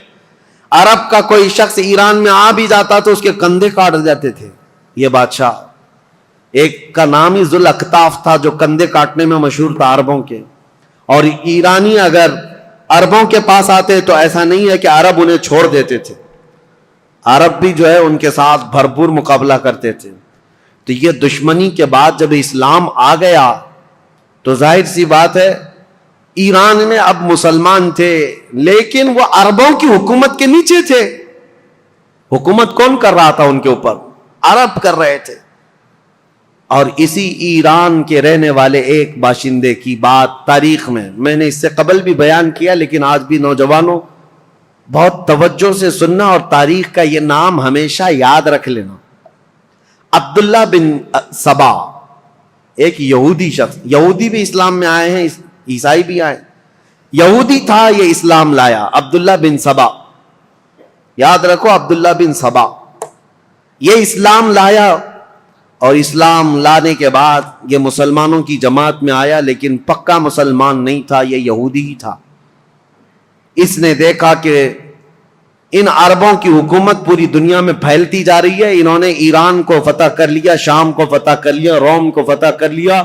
عرب کا کوئی شخص ایران میں آ بھی جاتا تو اس کے کندھے کاٹ جاتے تھے. یہ بادشاہ, ایک کا نام ہی ذوالأکتاف تھا جو کندھے کاٹنے میں مشہور تھا عربوں کے. اور ایرانی اگر عربوں کے پاس آتے تو ایسا نہیں ہے کہ عرب انہیں چھوڑ دیتے تھے، عرب بھی جو ہے ان کے ساتھ بھرپور مقابلہ کرتے تھے. تو یہ دشمنی کے بعد جب اسلام آ گیا تو ظاہر سی بات ہے ایران میں اب مسلمان تھے لیکن وہ عربوں کی حکومت کے نیچے تھے. حکومت کون کر رہا تھا ان کے اوپر؟ عرب کر رہے تھے. اور اسی ایران کے رہنے والے ایک باشندے کی بات تاریخ میں نے اس سے قبل بھی بیان کیا، لیکن آج بھی نوجوانوں بہت توجہ سے سننا اور تاریخ کا یہ نام ہمیشہ یاد رکھ لینا. عبداللہ بن سبا ایک یہودی شخص، یہودی بھی اسلام میں آئے ہیں، عیسائی بھی آئے، یہودی تھا، یہ اسلام لایا. عبداللہ بن سبا، یاد رکھو عبداللہ بن سبا، یہ اسلام لایا. اور اسلام لانے کے بعد یہ مسلمانوں کی جماعت میں آیا لیکن پکا مسلمان نہیں تھا، یہ یہودی ہی تھا. اس نے دیکھا کہ ان عربوں کی حکومت پوری دنیا میں پھیلتی جا رہی ہے، انہوں نے ایران کو فتح کر لیا، شام کو فتح کر لیا، روم کو فتح کر لیا.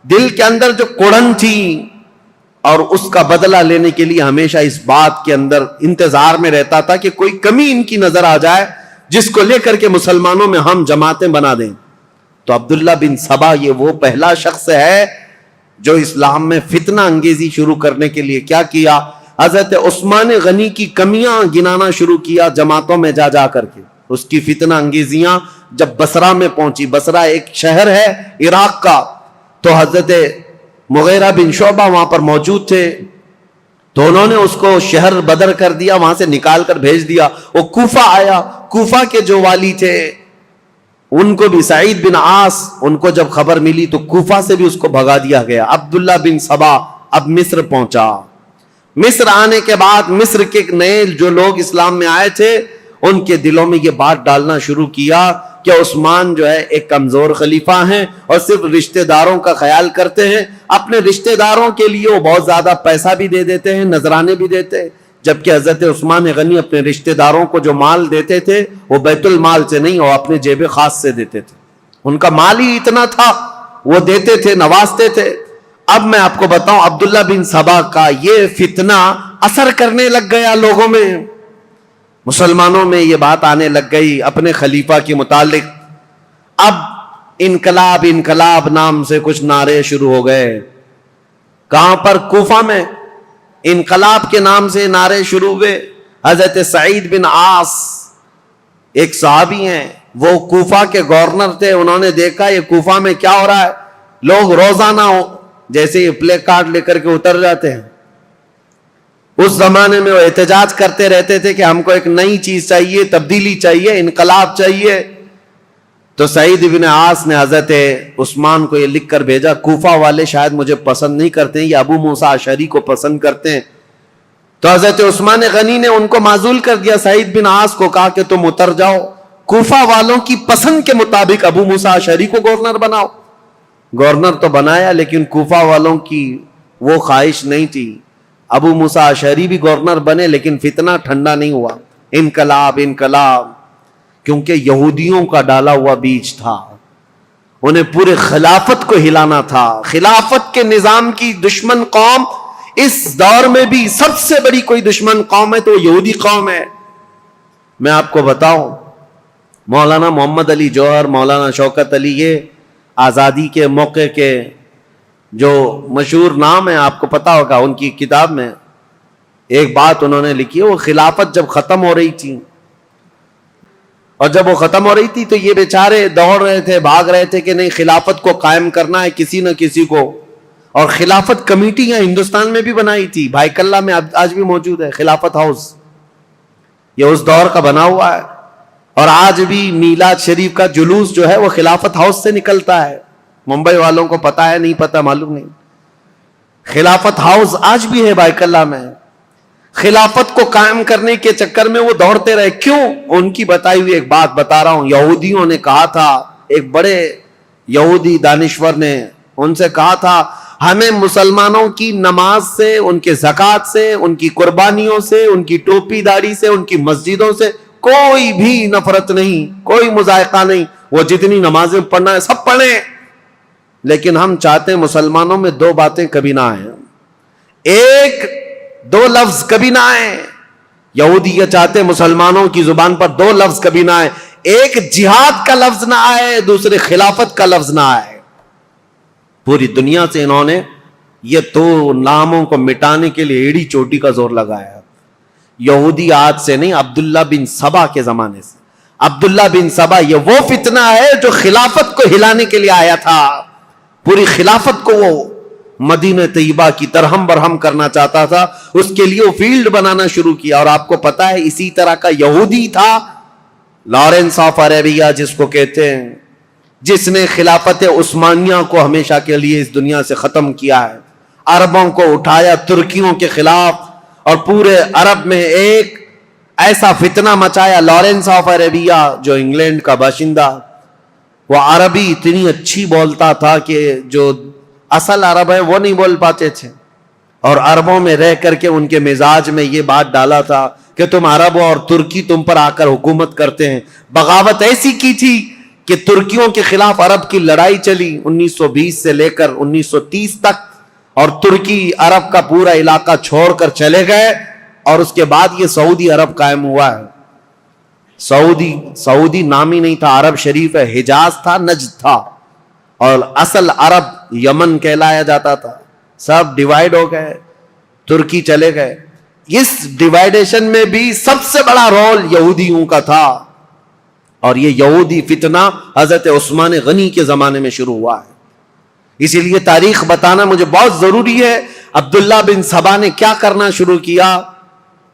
دل کے اندر جو کڑن تھی اور اس کا بدلہ لینے کے لیے ہمیشہ اس بات کے اندر انتظار میں رہتا تھا کہ کوئی کمی ان کی نظر آ جائے جس کو لے کر کے مسلمانوں میں ہم جماعتیں بنا دیں. تو عبداللہ بن سبا یہ وہ پہلا شخص ہے جو اسلام میں فتنہ انگیزی شروع کرنے کے لیے کیا کیا؟ حضرت عثمان غنی کی کمیاں گنانا شروع کیا جماعتوں میں جا جا کر کے. اس کی فتنہ انگیزیاں جب بصرہ میں پہنچی، بصرہ ایک شہر ہے عراق کا، تو حضرت مغیرہ بن شعبہ وہاں پر موجود تھے، تو انہوں نے اس کو شہر بدر کر دیا، وہاں سے نکال کر بھیج دیا. وہ کوفہ آیا، کوفہ کے جو والی تھے ان کو بھی سعید بن عاص، ان کو جب خبر ملی تو کوفہ سے بھی اس کو بھگا دیا گیا. عبداللہ بن سبا اب مصر پہنچا. مصر آنے کے بعد مصر کے نئے جو لوگ اسلام میں آئے تھے ان کے دلوں میں یہ بات ڈالنا شروع کیا کہ عثمان جو ہے ایک کمزور خلیفہ ہیں اور صرف رشتہ داروں کا خیال کرتے ہیں. اپنے رشتہ داروں کے لیے وہ بہت زیادہ پیسہ بھی دے دیتے ہیں، نذرانے بھی دیتے ہیں، جبکہ حضرت عثمان غنی اپنے رشتہ داروں کو جو مال دیتے تھے وہ بیت المال سے نہیں، وہ اپنے جیب خاص سے دیتے تھے. ان کا مال ہی اتنا تھا، وہ دیتے تھے، نوازتے تھے. اب میں آپ کو بتاؤں عبداللہ بن سبا کا یہ فتنہ اثر کرنے لگ گیا لوگوں میں، مسلمانوں میں یہ بات آنے لگ گئی اپنے خلیفہ کے متعلق. اب انقلاب انقلاب نام سے کچھ نعرے شروع ہو گئے. کہاں پر؟ کوفہ میں انقلاب کے نام سے نعرے شروع ہوئے. حضرت سعید بن عاص ایک صحابی ہیں، وہ کوفہ کے گورنر تھے، انہوں نے دیکھا یہ کوفہ میں کیا ہو رہا ہے، لوگ روزانہ جیسے یہ پلے کارڈ لے کر کے اتر جاتے ہیں. اس زمانے میں وہ احتجاج کرتے رہتے تھے کہ ہم کو ایک نئی چیز چاہیے، تبدیلی چاہیے، انقلاب چاہیے. تو سعید بن عاص نے حضرت عثمان کو یہ لکھ کر بھیجا، کوفہ والے شاید مجھے پسند نہیں کرتے ہیں، یہ ابو موسیٰ اشعری کو پسند کرتے ہیں. تو حضرت عثمان غنی نے ان کو معزول کر دیا. سعید بن عاص کو کہا کہ تم اتر جاؤ، کوفہ والوں کی پسند کے مطابق ابو موسیٰ اشعری کو گورنر بناؤ. گورنر تو بنایا لیکن کوفہ والوں کی وہ خواہش نہیں تھی. ابو موسیٰ اشعری بھی گورنر بنے لیکن فتنہ ٹھنڈا نہیں ہوا. انقلاب انقلاب، کیونکہ یہودیوں کا ڈالا ہوا بیج تھا، انہیں پورے خلافت کو ہلانا تھا. خلافت کے نظام کی دشمن قوم اس دور میں بھی سب سے بڑی کوئی دشمن قوم ہے تو یہودی قوم ہے. میں آپ کو بتاؤں، مولانا محمد علی جوہر، مولانا شوکت علی، یہ آزادی کے موقع کے جو مشہور نام ہے، آپ کو پتا ہوگا، ان کی کتاب میں ایک بات انہوں نے لکھی ہے. وہ خلافت جب ختم ہو رہی تھی اور جب وہ ختم ہو رہی تھی تو یہ بیچارے دوڑ رہے تھے، بھاگ رہے تھے کہ نہیں خلافت کو قائم کرنا ہے کسی نہ کسی کو. اور خلافت کمیٹیاں ہندوستان میں بھی بنائی تھی، بھائی کلہ میں آج بھی موجود ہے خلافت ہاؤس، یہ اس دور کا بنا ہوا ہے. اور آج بھی میلاد شریف کا جلوس جو ہے وہ خلافت ہاؤس سے نکلتا ہے. ممبئی والوں کو پتا ہے نہیں پتا معلوم نہیں، خلافت ہاؤس آج بھی ہے بھائی کلہ میں. خلافت کو قائم کرنے کے چکر میں وہ دوڑتے رہے. کیوں؟ ان کی بتائی ہوئی ایک بات بتا رہا ہوں. یہودیوں نے کہا تھا، ایک بڑے یہودی دانشور نے ان سے کہا تھا ہمیں مسلمانوں کی نماز سے، ان کے زکوٰۃ سے، ان کی قربانیوں سے، ان کی ٹوپی داڑھی سے، ان کی مسجدوں سے کوئی بھی نفرت نہیں، کوئی مذائقہ نہیں. وہ جتنی نمازیں پڑھنا ہے سب پڑھیں، لیکن ہم چاہتے ہیں مسلمانوں میں دو باتیں کبھی نہ آئیں. ایک دو لفظ کبھی نہ آئے. یہودی یہ چاہتے مسلمانوں کی زبان پر دو لفظ کبھی نہ آئے. ایک جہاد کا لفظ نہ آئے, دوسرے خلافت کا لفظ نہ آئے. پوری دنیا سے انہوں نے یہ دو ناموں کو مٹانے کے لیے ایڑی چوٹی کا زور لگایا. یہودی آج سے نہیں, عبداللہ بن سبا کے زمانے سے. عبداللہ بن سبا یہ وہ فتنہ ہے جو خلافت کو ہلانے کے لیے آیا تھا. پوری خلافت کو وہ مدینہ طیبہ کی ترہم برہم کرنا چاہتا تھا. اس کے لیے وہ فیلڈ بنانا شروع کیا. اور آپ کو پتا ہے اسی طرح کا یہودی تھا لارنس آف عربیہ جس کو کہتے ہیں, جس نے خلافت عثمانیہ کو ہمیشہ کے لیے اس دنیا سے ختم کیا ہے. عربوں کو اٹھایا ترکیوں کے خلاف اور پورے عرب میں ایک ایسا فتنہ مچایا. لارنس آف عربیہ جو انگلینڈ کا باشندہ, وہ عربی اتنی اچھی بولتا تھا کہ جو اصل عرب ہے وہ نہیں بول پاتے تھے. اور عربوں میں رہ کر کے ان کے مزاج میں یہ بات ڈالا تھا کہ تم عرب اور ترکی تم پر آ کر حکومت کرتے ہیں. بغاوت ایسی کی تھی کہ ترکیوں کے خلاف عرب کی لڑائی چلی 1920 سے لے کر 1930 تک, اور ترکی عرب کا پورا علاقہ چھوڑ کر چلے گئے. اور اس کے بعد یہ سعودی عرب قائم ہوا ہے. سعودی نام ہی نہیں تھا, عرب شریف ہے, حجاز تھا, نجد تھا, اور اصل عرب یمن کہلایا جاتا تھا. سب ڈیوائیڈ ہو گئے, ترکی چلے گئے. اس ڈیوائیڈیشن میں بھی سب سے بڑا رول یہودیوں کا تھا. اور یہ یہودی فتنہ حضرت عثمان غنی کے زمانے میں شروع ہوا ہے. اسی لیے تاریخ بتانا مجھے بہت ضروری ہے. عبداللہ بن سبا نے کیا کرنا شروع کیا؟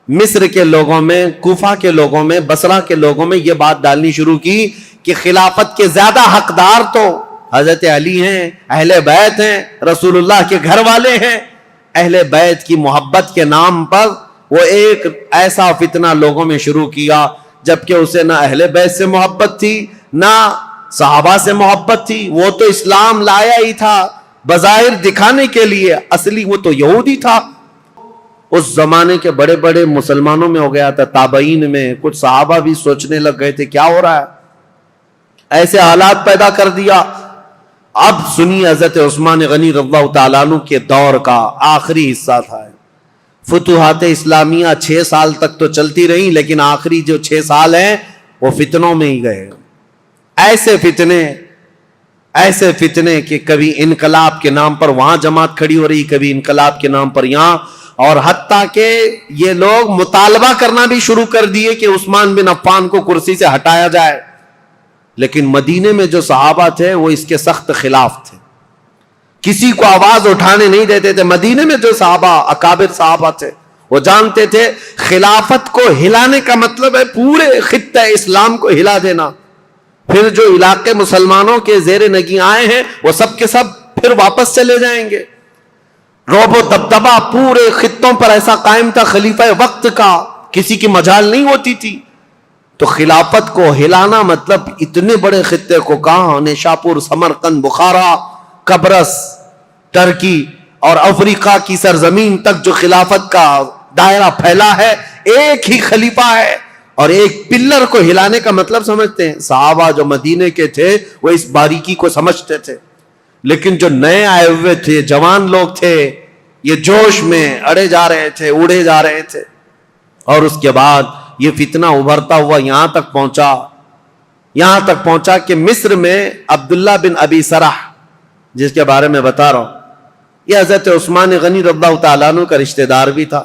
مصر کے لوگوں میں, کوفہ کے لوگوں میں, بصرہ کے لوگوں میں یہ بات ڈالنی شروع کی کہ خلافت کے زیادہ حقدار تو حضرت علی ہیں, اہل بیت ہیں, رسول اللہ کے گھر والے ہیں. اہل بیت کی محبت کے نام پر وہ ایک ایسا فتنہ لوگوں میں شروع کیا, جبکہ اسے نہ اہل بیت سے محبت تھی نہ صحابہ سے محبت تھی. وہ تو اسلام لایا ہی تھا بظاہر دکھانے کے لیے, اصلی وہ تو یہودی تھا. اس زمانے کے بڑے بڑے مسلمانوں میں ہو گیا تھا, تابعین میں کچھ صحابہ بھی سوچنے لگ گئے تھے کیا ہو رہا ہے, ایسے حالات پیدا کر دیا. اب سنی حضرت عثمان غنی رضی اللہ تعالیٰ عنہ کے دور کا آخری حصہ تھا. فتوحات اسلامیہ 6 سال تک تو چلتی رہی, لیکن آخری جو 6 سال ہیں وہ فتنوں میں ہی گئے. ایسے فتنے کہ کبھی انقلاب کے نام پر وہاں جماعت کھڑی ہو رہی, کبھی انقلاب کے نام پر یہاں, اور حتیٰ کہ یہ لوگ مطالبہ کرنا بھی شروع کر دیے کہ عثمان بن عفان کو کرسی سے ہٹایا جائے. لیکن مدینے میں جو صحابہ تھے وہ اس کے سخت خلاف تھے, کسی کو آواز اٹھانے نہیں دیتے تھے. مدینے میں جو صحابہ اکابر صحابہ تھے وہ جانتے تھے خلافت کو ہلانے کا مطلب ہے پورے خطہ اسلام کو ہلا دینا. پھر جو علاقے مسلمانوں کے زیر نگیں آئے ہیں وہ سب کے سب پھر واپس چلے جائیں گے. رعب و دبدبہ پورے خطوں پر ایسا قائم تھا خلیفہ وقت کا, کسی کی مجال نہیں ہوتی تھی. تو خلافت کو ہلانا مطلب اتنے بڑے خطے کو, کہاں نیشاپور, سمرقند, بخارا, قبرص, ترکی اور افریقہ کی سرزمین تک جو خلافت کا دائرہ پھیلا ہے, ایک ہی خلیفہ ہے. اور ایک پلر کو ہلانے کا مطلب سمجھتے ہیں صحابہ جو مدینے کے تھے وہ اس باریکی کو سمجھتے تھے. لیکن جو نئے آئے ہوئے تھے, جوان لوگ تھے, یہ جوش میں اڑے جا رہے تھے, اڑے جا رہے تھے. اور اس کے بعد یہ فتنہ ابھرتا ہوا یہاں تک پہنچا کہ مصر میں عبداللہ بن ابی سرح جس کے بارے میں بتا رہا ہوں, یہ حضرت عثمان غنی رضی اللہ تعالیٰ عنہ کا رشتہ دار بھی تھا.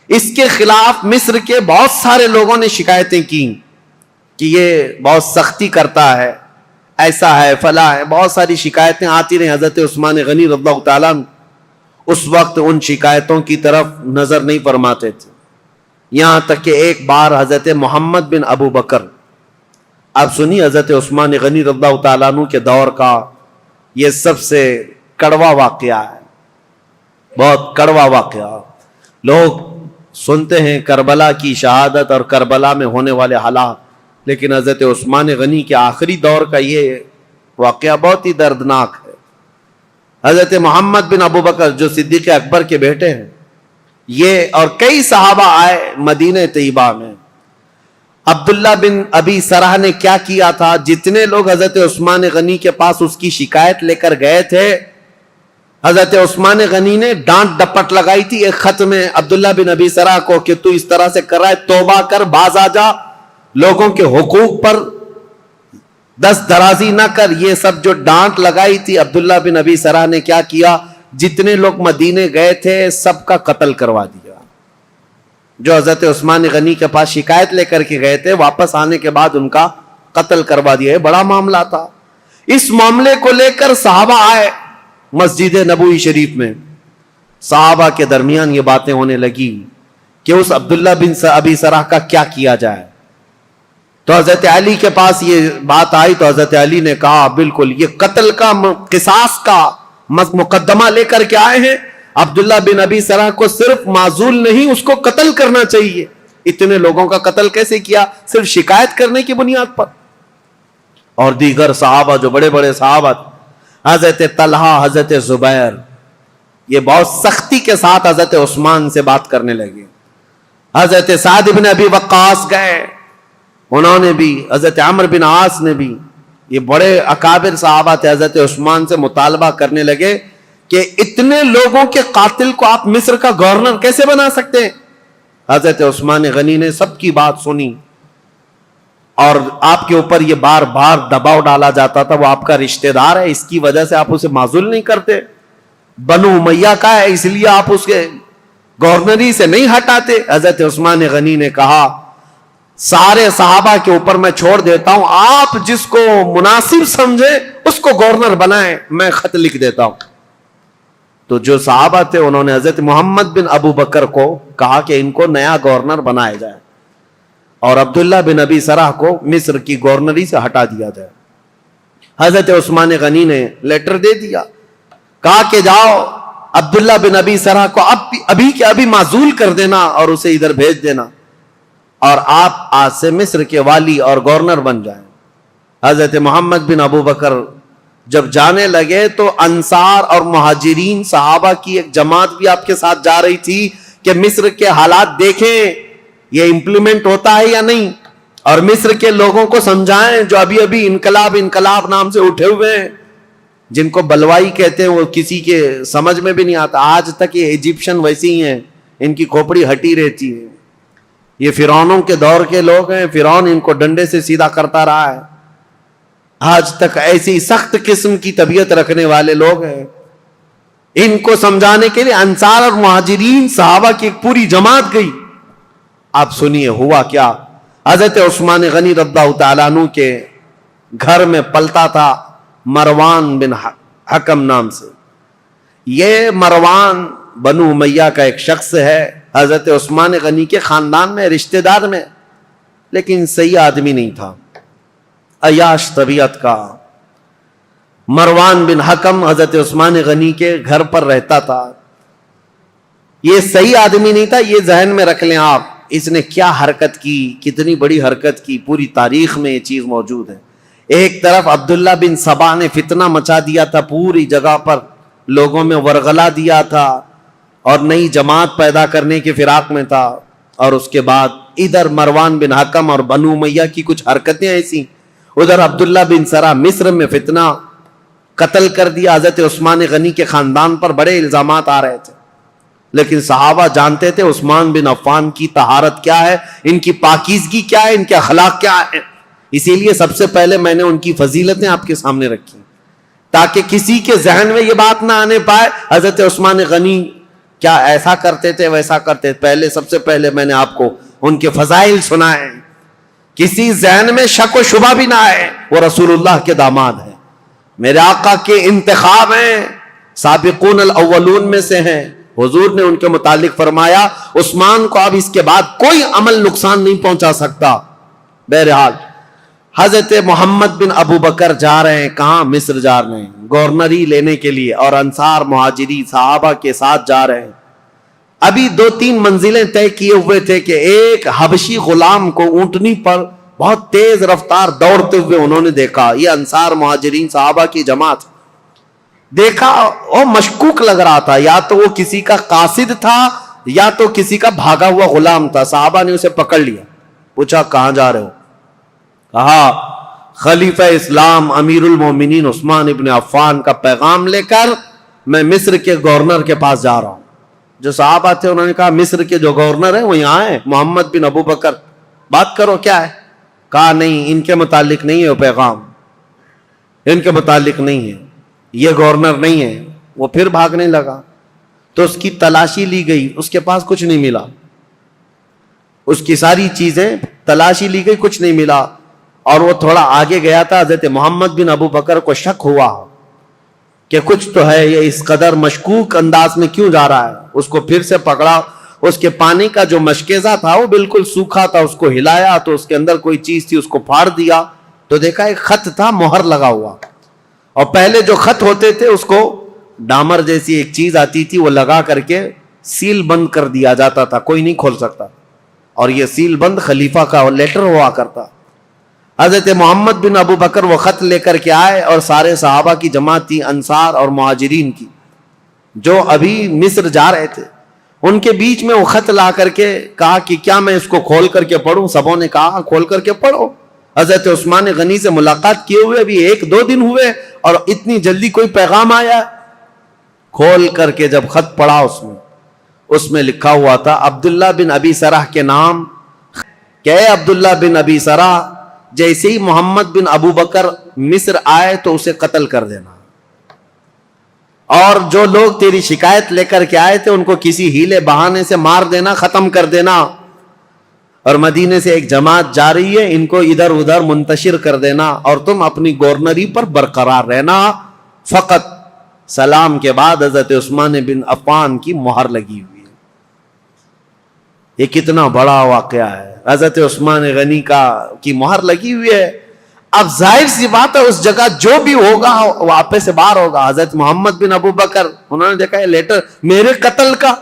اس کے خلاف مصر کے بہت سارے لوگوں نے شکایتیں کی کہ یہ بہت سختی کرتا ہے, ایسا ہے, فلاں ہے. بہت ساری شکایتیں آتی رہیں. حضرت عثمان غنی رضی اللہ تعالیٰ عنہ اس وقت ان شکایتوں کی طرف نظر نہیں فرماتے تھے. یہاں تک کہ ایک بار حضرت محمد بن ابو بکر, آپ سنی حضرت عثمان غنی رضی اللہ تعالیٰ عنہ کے دور کا یہ سب سے کڑوا واقعہ ہے, بہت کڑوا واقعہ. لوگ سنتے ہیں کربلا کی شہادت اور کربلا میں ہونے والے حالات, لیکن حضرت عثمان غنی کے آخری دور کا یہ واقعہ بہت ہی دردناک ہے. حضرت محمد بن ابو بکر جو صدیق اکبر کے بیٹے ہیں, یہ اور کئی صحابہ آئے مدینہ طیبہ میں. عبداللہ بن ابی سرح نے کیا کیا تھا, جتنے لوگ حضرت عثمان غنی کے پاس اس کی شکایت لے کر گئے تھے حضرت عثمان غنی نے ڈانٹ ڈپٹ لگائی تھی ایک خط میں عبداللہ بن ابی سرح کو کہ تو اس طرح سے کر رہا ہے، توبہ کر، باز آ جا، لوگوں کے حقوق پر دست درازی نہ کر. یہ سب جو ڈانٹ لگائی تھی عبداللہ بن ابی سرح نے کیا کیا، جتنے لوگ مدینے گئے تھے سب کا قتل کروا دیا. جو حضرت عثمان غنی کے پاس شکایت لے کر کے گئے تھے، واپس آنے کے بعد ان کا قتل کروا دیا. یہ بڑا معاملہ تھا. اس معاملے کو لے کر صحابہ آئے مسجد نبوی شریف میں. صحابہ کے درمیان یہ باتیں ہونے لگی کہ اس عبداللہ بن ابی سرح کا کیا کیا جائے. تو حضرت علی کے پاس یہ بات آئی تو حضرت علی نے کہا بالکل یہ قتل کا قصاص کا مقدمہ لے کر کے آئے ہیں. عبداللہ بن ابی سرح کو صرف معزول نہیں، اس کو قتل کرنا چاہیے. اتنے لوگوں کا قتل کیسے کیا؟ صرف شکایت کرنے کی بنیاد پر. اور دیگر صحابہ جو بڑے بڑے صحابہ، حضرت طلحہ، حضرت زبیر، یہ بہت سختی کے ساتھ حضرت عثمان سے بات کرنے لگے. حضرت سعد بن ابی وقاص گئے، انہوں نے بھی، حضرت عمرو بن عاص نے بھی، یہ بڑے اکابر صحابہ تھے، حضرت عثمان سے مطالبہ کرنے لگے کہ اتنے لوگوں کے قاتل کو آپ مصر کا گورنر کیسے بنا سکتے ہیں؟ حضرت عثمان غنی نے سب کی بات سنی، اور آپ کے اوپر یہ بار بار دباؤ ڈالا جاتا تھا، وہ آپ کا رشتہ دار ہے، اس کی وجہ سے آپ اسے معزول نہیں کرتے، بنو امیہ کا ہے اس لیے آپ اس کے گورنری سے نہیں ہٹاتے. حضرت عثمان غنی نے کہا سارے صحابہ کے اوپر میں چھوڑ دیتا ہوں، آپ جس کو مناسب سمجھے اس کو گورنر بنائیں، میں خط لکھ دیتا ہوں. تو جو صحابہ تھے انہوں نے حضرت محمد بن ابو بکر کو کہا کہ ان کو نیا گورنر بنایا جائے اور عبداللہ بن ابی سرح کو مصر کی گورنری سے ہٹا دیا جائے. حضرت عثمان غنی نے لیٹر دے دیا، کہا کہ جاؤ عبداللہ بن ابی سرح کو ابھی کے ابھی معزول کر دینا اور اسے ادھر بھیج دینا، اور آپ آج سے مصر کے والی اور گورنر بن جائیں. حضرت محمد بن ابو بکر جب جانے لگے تو انصار اور مہاجرین صحابہ کی ایک جماعت بھی آپ کے ساتھ جا رہی تھی کہ مصر کے حالات دیکھیں یہ امپلیمنٹ ہوتا ہے یا نہیں، اور مصر کے لوگوں کو سمجھائیں جو ابھی ابھی انقلاب نام سے اٹھے ہوئے ہیں، جن کو بلوائی کہتے ہیں، وہ کسی کے سمجھ میں بھی نہیں آتا. آج تک یہ ایجپشن ویسی ہی ہیں، ان کی کھوپڑی ہٹی رہتی ہے. یہ فرعونوں کے دور کے لوگ ہیں، فرعون ان کو ڈنڈے سے سیدھا کرتا رہا ہے. آج تک ایسی سخت قسم کی طبیعت رکھنے والے لوگ ہیں. ان کو سمجھانے کے لیے انصار اور مہاجرین صحابہ کی ایک پوری جماعت گئی. آپ سنیے ہوا کیا. حضرت عثمان غنی رضی اللہ تعالیٰ عنہ کے گھر میں پلتا تھا مروان بن حکم نام سے. یہ مروان بنو امیہ کا ایک شخص ہے، حضرت عثمان غنی کے خاندان میں، رشتہ دار میں، لیکن صحیح آدمی نہیں تھا، عیاش طبیعت کا. مروان بن حکم حضرت عثمان غنی کے گھر پر رہتا تھا. یہ صحیح آدمی نہیں تھا، یہ ذہن میں رکھ لیں آپ. اس نے کیا حرکت کی، کتنی بڑی حرکت کی، پوری تاریخ میں یہ چیز موجود ہے. ایک طرف عبداللہ بن سبا نے فتنہ مچا دیا تھا، پوری جگہ پر لوگوں میں ورغلا دیا تھا اور نئی جماعت پیدا کرنے کے فراق میں تھا. اور اس کے بعد ادھر مروان بن حکم اور بنو امیہ کی کچھ حرکتیں ایسی، ادھر عبداللہ بن سرا مصر میں فتنہ، قتل کر دیا. حضرت عثمان غنی کے خاندان پر بڑے الزامات آ رہے تھے، لیکن صحابہ جانتے تھے عثمان بن عفان کی طہارت کیا ہے، ان کی پاکیزگی کیا ہے، ان کے اخلاق کیا ہے. اسی لیے سب سے پہلے میں نے ان کی فضیلتیں آپ کے سامنے رکھی تاکہ کسی کے ذہن میں یہ بات نہ آنے پائے حضرت عثمان غنی کیا ایسا کرتے تھے ویسا کرتے تھے. سب سے پہلے میں نے آپ کو ان کے فضائل سنائے، کسی ذہن میں شک و شبہ بھی نہ آئے. وہ رسول اللہ کے داماد ہیں، میرے آقا کے انتخاب ہیں، سابقون الاولون میں سے ہیں. حضور نے ان کے متعلق فرمایا عثمان کو اب اس کے بعد کوئی عمل نقصان نہیں پہنچا سکتا. بہرحال حضرت محمد بن ابو بکر جا رہے ہیں، کہاں؟ مصر جا رہے ہیں گورنری لینے کے لیے، اور انصار مہاجری صحابہ کے ساتھ جا رہے ہیں. ابھی 2-3 منزلیں طے کیے ہوئے تھے کہ ایک حبشی غلام کو اونٹنی پر بہت تیز رفتار دوڑتے ہوئے انہوں نے دیکھا. یہ انصار مہاجرین صحابہ کی جماعت دیکھا، وہ مشکوک لگ رہا تھا، یا تو وہ کسی کا قاصد تھا یا تو کسی کا بھاگا ہوا غلام تھا. صحابہ نے اسے پکڑ لیا، پوچھا کہاں جا رہے ہو؟ کہا خلیفہ اسلام امیر المومنین عثمان ابن عفان کا پیغام لے کر میں مصر کے گورنر کے پاس جا رہا ہوں. جو صحابہ تھے انہوں نے کہا مصر کے جو گورنر ہیں وہ یہاں ہیں, محمد بن ابو بکر, بات کرو کیا ہے. کہا نہیں, ان کے متعلق نہیں ہے وہ پیغام, ان کے متعلق نہیں ہے, یہ گورنر نہیں ہے. وہ پھر بھاگنے لگا تو اس کی تلاشی لی گئی, اس کے پاس کچھ نہیں ملا. اس کی ساری چیزیں تلاشی لی گئی, کچھ نہیں ملا. اور وہ تھوڑا آگے گیا تھا, حضرت محمد بن ابو بکر کو شک ہوا کہ کچھ تو ہے, یہ اس قدر مشکوک انداز میں کیوں جا رہا ہے. اس کو پھر سے پکڑا, اس کے پانی کا جو مشکیزہ تھا وہ بالکل سوکھا تھا, اس کو ہلایا تو اس کے اندر کوئی چیز تھی, اس کو پھاڑ دیا تو دیکھا ایک خط تھا مہر لگا ہوا. اور پہلے جو خط ہوتے تھے اس کو ڈامر جیسی ایک چیز آتی تھی, وہ لگا کر کے سیل بند کر دیا جاتا تھا, کوئی نہیں کھول سکتا. اور یہ سیل بند خلیفہ کا لیٹر ہوا کرتا. حضرت محمد بن ابو بکر وہ خط لے کر کے آئے اور سارے صحابہ کی جماعت تھی, انصار اور مہاجرین کی, جو ابھی مصر جا رہے تھے. ان کے بیچ میں وہ خط لا کر کے کہا کہ کیا میں اس کو کھول کر کے پڑھوں. سبوں نے کہا کھول کر کے پڑھو. حضرت عثمان غنی سے ملاقات کیے ہوئے ابھی 1-2 دن ہوئے اور اتنی جلدی کوئی پیغام آیا. کھول کر کے جب خط پڑھا اس میں لکھا ہوا تھا عبداللہ بن ابی سرح کے نام, کہ اے عبداللہ بن ابی سرح, جیسے ہی محمد بن ابو بکر مصر آئے تو اسے قتل کر دینا, اور جو لوگ تیری شکایت لے کر کے آئے تھے ان کو کسی ہیلے بہانے سے مار دینا, ختم کر دینا. اور مدینے سے ایک جماعت جا رہی ہے, ان کو ادھر ادھر منتشر کر دینا, اور تم اپنی گورنری پر برقرار رہنا. فقط سلام کے بعد حضرت عثمان بن عفان کی مہر لگی ہوئی ہے. یہ کتنا بڑا واقعہ ہے. حضرت عثمان غنی کی مہر لگی ہوئی ہے. اب ظاہر سی بات ہے اس جگہ جو بھی ہوگا وہ آپے سے باہر ہوگا. حضرت محمد بن ابو بکر, انہوں نے دیکھا یہ لیٹر میرے قتل کا,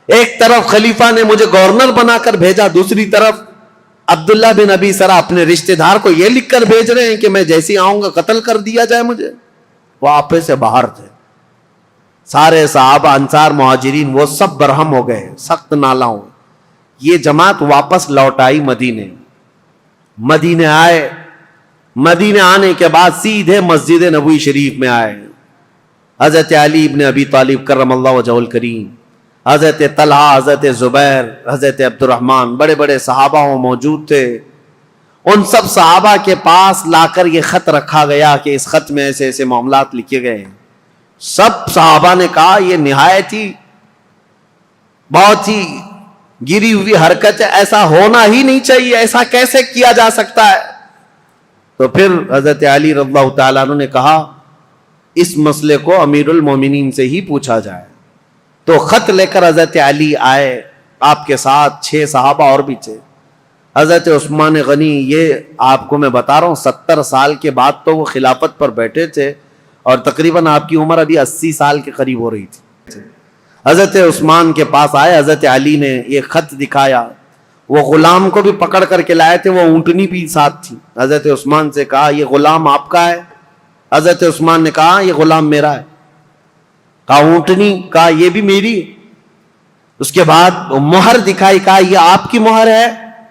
ایک طرف خلیفہ نے مجھے گورنر بنا کر بھیجا, دوسری طرف عبداللہ بن ابی سرح اپنے رشتہ دار کو یہ لکھ کر بھیج رہے ہیں کہ میں جیسے آؤں گا قتل کر دیا جائے مجھے. وہ آپے سے باہر تھے. سارے صحابہ, انصار, مہاجرین وہ سب برہم ہو گئے, سخت نالا ہو. یہ جماعت واپس لوٹ آئی مدینے آئے. مدینے آنے کے بعد سیدھے مسجد نبوی شریف میں آئے. حضرت علی ابن ابی طالب کرم اللہ وجہہ الکریم, حضرت طلحہ, حضرت زبیر, حضرت عبد الرحمن, بڑے بڑے صحابہ موجود تھے. ان سب صحابہ کے پاس لا کر یہ خط رکھا گیا کہ اس خط میں ایسے ایسے معاملات لکھے گئے ہیں. سب صحابہ نے کہا یہ نہایت ہی بہت ہی گری ہوئی حرکت ہے, ایسا ہونا ہی نہیں چاہیے, ایسا کیسے کیا جا سکتا ہے. تو پھر حضرت علی رضی اللہ تعالیٰ عنہ نے کہا اس مسئلے کو امیر المومنین سے ہی پوچھا جائے. تو خط لے کر حضرت علی آئے, آپ کے ساتھ 6 صحابہ اور بھی تھے. حضرت عثمان غنی, یہ آپ کو میں بتا رہا ہوں 70 سال کے بعد تو وہ خلافت پر بیٹھے تھے, اور تقریباً آپ کی عمر ابھی 80 سال کے قریب ہو رہی تھی. حضرت عثمان کے پاس آئے, حضرت علی نے یہ خط دکھایا. وہ غلام کو بھی پکڑ کر کے لائے تھے, وہ اونٹنی بھی ساتھ تھی. حضرت عثمان سے کہا یہ غلام آپ کا ہے؟ حضرت عثمان نے کہا یہ غلام میرا ہے. کہا اونٹنی؟ کہا یہ بھی میری. اس کے بعد مہر دکھائی, کہا یہ آپ کی مہر ہے؟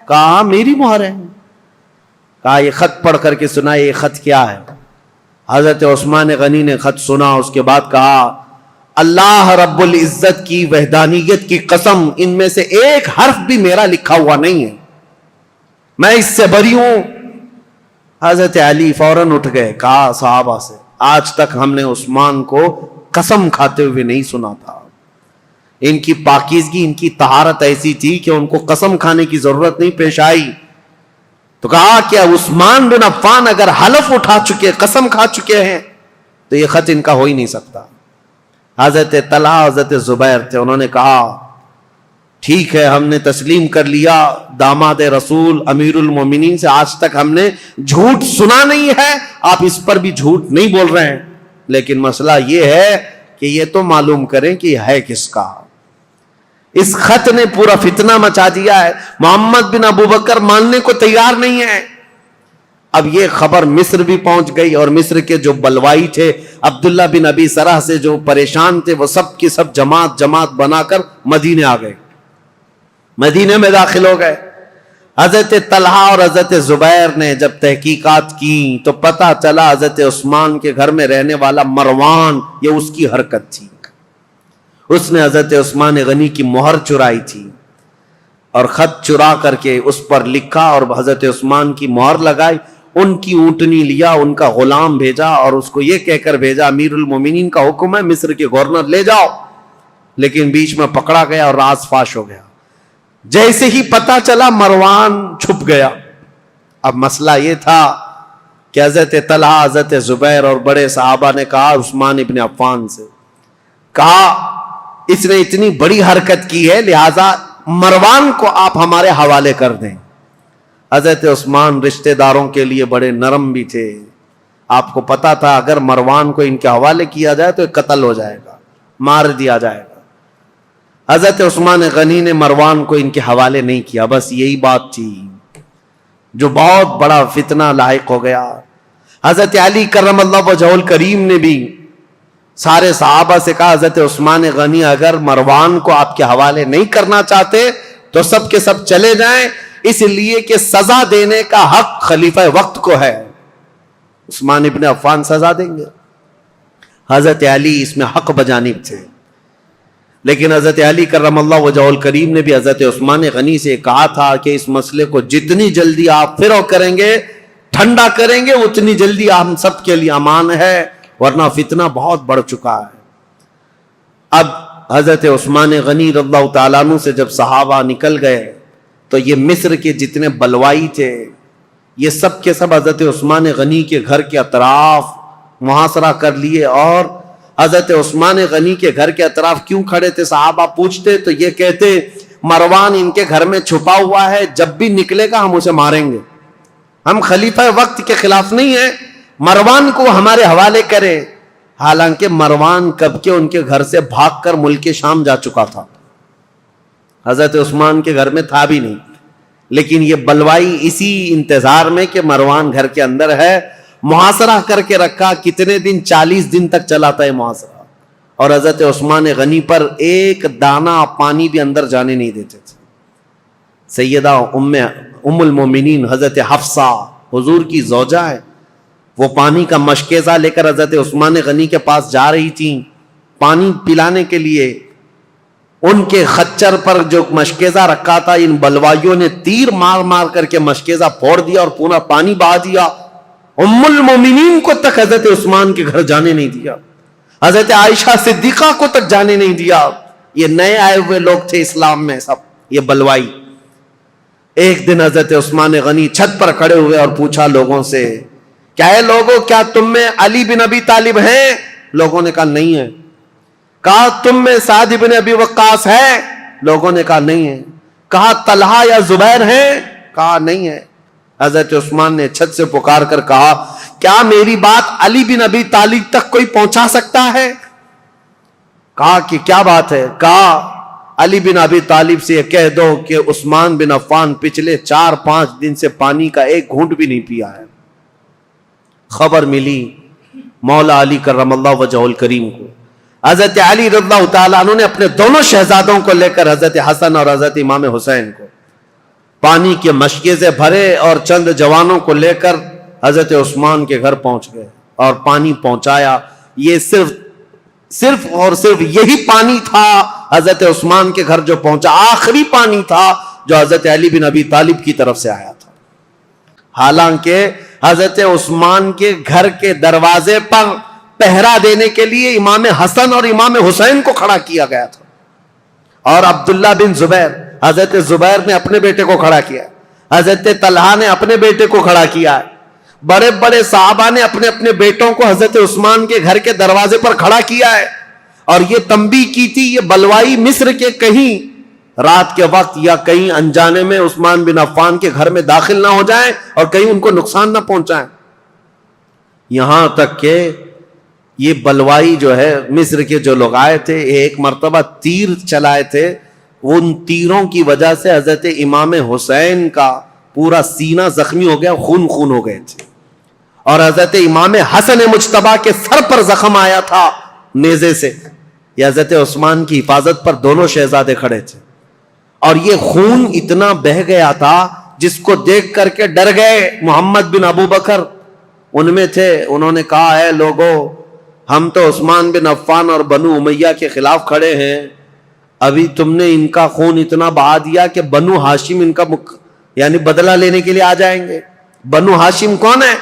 کہا میری مہر ہے. کہا یہ خط پڑھ کر کے سنا, یہ خط کیا ہے؟ حضرت عثمان غنی نے خط سنا, اس کے بعد کہا اللہ رب العزت کی وحدانیت کی قسم, ان میں سے ایک حرف بھی میرا لکھا ہوا نہیں ہے, میں اس سے بری ہوں. حضرت علی فوراً اٹھ گئے, کہا صحابہ سے آج تک ہم نے عثمان کو قسم کھاتے ہوئے نہیں سنا تھا. ان کی پاکیزگی, ان کی طہارت ایسی تھی کہ ان کو قسم کھانے کی ضرورت نہیں پیش آئی. تو کہا کہ عثمان بن عفان اگر حلف اٹھا چکے, قسم کھا چکے ہیں, تو یہ خط ان کا ہو ہی نہیں سکتا. حضرت طلحہ, حضرت زبیر تھے, انہوں نے کہا ٹھیک ہے ہم نے تسلیم کر لیا, داماد رسول امیر المومنین سے آج تک ہم نے جھوٹ سنا نہیں ہے, آپ اس پر بھی جھوٹ نہیں بول رہے ہیں, لیکن مسئلہ یہ ہے کہ یہ تو معلوم کریں کہ یہ ہے کس کا. اس خط نے پورا فتنہ مچا دیا ہے. محمد بن ابو بکر ماننے کو تیار نہیں ہے. اب یہ خبر مصر بھی پہنچ گئی, اور مصر کے جو بلوائی تھے, عبداللہ بن ابی سرح سے جو پریشان تھے, وہ سب کی سب جماعت بنا کر مدینے آ گئے, مدینے میں داخل ہو گئے. حضرت طلحہ اور حضرت زبیر نے جب تحقیقات کی تو پتہ چلا حضرت عثمان کے گھر میں رہنے والا مروان, یہ اس کی حرکت تھی. اس نے حضرت عثمان غنی کی مہر چرائی تھی اور خط چرا کر کے اس پر لکھا اور حضرت عثمان کی مہر لگائی. ان کی اونٹنی لیا, ان کا غلام بھیجا اور اس کو یہ کہہ کر بھیجا امیر المومنین کا حکم ہے مصر کے گورنر لے جاؤ. لیکن بیچ میں پکڑا گیا اور راز فاش ہو گیا. جیسے ہی پتا چلا مروان چھپ گیا. اب مسئلہ یہ تھا کہ حضرت طلحہ, حضرت زبیر اور بڑے صحابہ نے کہا عثمان ابن عفان سے, کہا اس نے اتنی بڑی حرکت کی ہے لہذا مروان کو آپ ہمارے حوالے کر دیں. حضرت عثمان رشتہ داروں کے لیے بڑے نرم بھی تھے. آپ کو پتا تھا اگر مروان کو ان کے حوالے کیا جائے تو قتل ہو جائے گا, مار دیا جائے گا. حضرت عثمان غنی نے مروان کو ان کے حوالے نہیں کیا. بس یہی بات تھی جو بہت بڑا فتنہ لاحق ہو گیا. حضرت علی کرم اللہ وجہہ الکریم نے بھی سارے صحابہ سے کہا حضرت عثمان غنی اگر مروان کو آپ کے حوالے نہیں کرنا چاہتے تو سب کے سب چلے جائیں, اس لیے کہ سزا دینے کا حق خلیفہ وقت کو ہے. عثمان ابن عفان سزا دیں گے. حضرت علی اس میں حق بجانب تھے. لیکن حضرت علی کرم اللہ وجہہ الکریم نے بھی حضرت عثمان غنی سے کہا تھا کہ اس مسئلے کو جتنی جلدی آپ فرو کریں گے, ٹھنڈا کریں گے, اتنی جلدی ہم سب کے لیے امان ہے, ورنہ فتنہ بہت بڑھ چکا ہے. اب حضرت عثمان غنی رضی اللہ تعالیٰ عنہ سے جب صحابہ نکل گئے تو یہ مصر کے جتنے بلوائی تھے یہ سب کے سب حضرت عثمان غنی کے گھر کے اطراف محاصرہ کر لیے. اور حضرت عثمان غنی کے گھر کے اطراف کیوں کھڑے تھے صحابہ پوچھتے تو یہ کہتے مروان ان کے گھر میں چھپا ہوا ہے, جب بھی نکلے گا ہم اسے ماریں گے. ہم خلیفہ وقت کے خلاف نہیں ہیں, مروان کو ہمارے حوالے کرے. حالانکہ مروان کب کے ان کے گھر سے بھاگ کر ملک شام جا چکا تھا, حضرت عثمان کے گھر میں تھا بھی نہیں. لیکن یہ بلوائی اسی انتظار میں کہ مروان گھر کے اندر ہے محاصرہ کر کے رکھا. کتنے دن, 40 دن تک چلا تھا یہ محاصرہ. اور حضرت عثمان غنی پر ایک دانہ پانی بھی اندر جانے نہیں دیتے تھے. سیدہ ام المومنین حضرت حفصہ حضور کی زوجہ ہے, وہ پانی کا مشکیزہ لے کر حضرت عثمان غنی کے پاس جا رہی تھیں پانی پلانے کے لیے. ان کے خچر پر جو مشکیزہ رکھا تھا ان بلوائیوں نے تیر مار مار کر کے مشکیزہ پھوڑ دیا اور پورا پانی بہا دیا. ام المومنین کو تک حضرت عثمان کے گھر جانے نہیں دیا, حضرت عائشہ صدیقہ کو تک جانے نہیں دیا. یہ نئے آئے ہوئے لوگ تھے اسلام میں سب, یہ بلوائی. ایک دن حضرت عثمان غنی چھت پر کھڑے ہوئے اور پوچھا لوگوں سے, کیا ہے لوگوں, کیا تم میں علی بن ابی طالب ہیں؟ لوگوں نے کہا نہیں ہے. کہا تم میں سعد بن ابی وقاص ہے؟ لوگوں نے کہا نہیں ہے. کہا طلحہ یا زبیر ہیں؟ کہا نہیں ہے. حضرت عثمان نے چھت سے پکار کر کہا کیا میری بات علی بن ابی طالب تک کوئی پہنچا سکتا ہے؟ کہا کہ کیا بات ہے؟ کہا علی بن ابی طالب سے یہ کہہ دو کہ عثمان بن عفان پچھلے 4-5 دن سے پانی کا ایک گھونٹ بھی نہیں پیا ہے. خبر ملی مولا علی کرم اللہ وجہہ الکریم کو. حضرت علی رضی اللہ تعالیٰ عنہ نے اپنے دونوں شہزادوں کو لے کر حضرت حسن اور حضرت امام حسین کو پانی کے مشکیزے بھرے اور چند جوانوں کو لے کر حضرت عثمان کے گھر پہنچ گئے اور پانی پہنچایا. یہ صرف اور صرف یہی پانی تھا حضرت عثمان کے گھر جو پہنچا, آخری پانی تھا جو حضرت علی بن ابی طالب کی طرف سے آیا تھا. حالانکہ حضرت عثمان کے گھر کے دروازے پر پہرا دینے کے لیے امام حسن اور امام حسین کو کھڑا کیا گیا تھا, اور عبداللہ بن زبیر, حضرت زبیر نے اپنے بیٹے کو کھڑا کیا, حضرت طلحہ نے اپنے بیٹے کو کھڑا کیا, بڑے بڑے صحابہ نے اپنے اپنے بیٹوں کو حضرت عثمان کے گھر کے دروازے پر کھڑا کیا ہے. اور یہ تنبیہ کی تھی یہ بلوائی مصر کے کہیں رات کے وقت یا کہیں انجانے میں عثمان بن عفان کے گھر میں داخل نہ ہو جائیں اور کہیں ان کو نقصان نہ پہنچائیں. یہاں تک کہ یہ بلوائی جو ہے مصر کے جو لوگ آئے تھے ایک مرتبہ تیر چلائے تھے, ان تیروں کی وجہ سے حضرت امام حسین کا پورا سینہ زخمی ہو گیا, خون خون ہو گئے تھے. اور حضرت امام حسن مجتبیٰ کے سر پر زخم آیا تھا نیزے سے. یہ حضرت عثمان کی حفاظت پر دونوں شہزادے کھڑے تھے, اور یہ خون اتنا بہ گیا تھا جس کو دیکھ کر کے ڈر گئے. محمد بن ابو بکر ان میں تھے, انہوں نے کہا ہے لوگوں ہم تو عثمان بن عفان اور بنو امیہ کے خلاف کھڑے ہیں, ابھی تم نے ان کا خون اتنا بہا دیا کہ بنو ہاشم ان کا یعنی بدلہ لینے کے لیے آ جائیں گے. بنو ہاشم کون ہے؟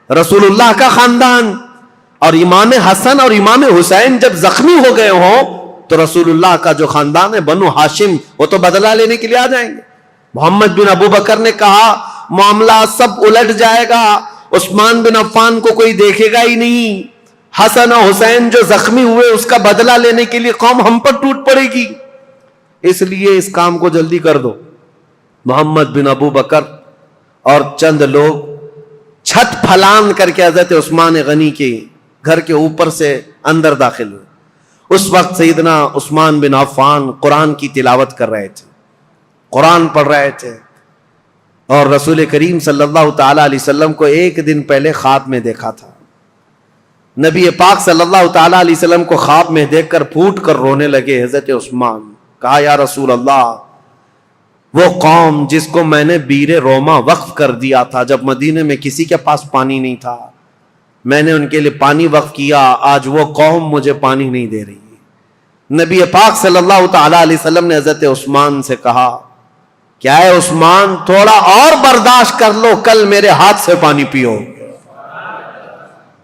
رسول اللہ کا خاندان. اور امام حسن اور امام حسین جب زخمی ہو گئے ہوں تو رسول اللہ کا جو خاندان ہے بنو ہاشم, وہ تو بدلہ لینے کے لیے آ جائیں گے. محمد بن ابو بکر نے کہا معاملہ سب الٹ جائے گا, عثمان بن عفان کو کوئی دیکھے گا ہی نہیں, حسن اور حسین جو زخمی ہوئے اس کا بدلہ لینے کے لیے قوم ہم پر ٹوٹ پڑے گی, اس لیے اس کام کو جلدی کر دو. محمد بن ابو بکر اور چند لوگ چھت پھلان کر کے حضرت عثمان غنی کے گھر کے اوپر سے اندر داخل ہوئے. اس وقت سیدنا عثمان بن عفان قرآن کی تلاوت کر رہے تھے, قرآن پڑھ رہے تھے, اور رسول کریم صلی اللہ تعالی علیہ وسلم کو ایک دن پہلے خواب میں دیکھا تھا. نبی پاک صلی اللہ تعالی علیہ وسلم کو خواب میں دیکھ کر پھوٹ کر رونے لگے حضرت عثمان. کہا یا رسول اللہ, وہ قوم جس کو میں نے بیر روما وقف کر دیا تھا جب مدینے میں کسی کے پاس پانی نہیں تھا, میں نے ان کے لیے پانی وقف کیا, آج وہ قوم مجھے پانی نہیں دے رہی. نبی پاک صلی اللہ تعالی علیہ وسلم نے حضرت عثمان سے کہا کیا ہے عثمان, تھوڑا اور برداشت کر لو, کل میرے ہاتھ سے پانی پیو.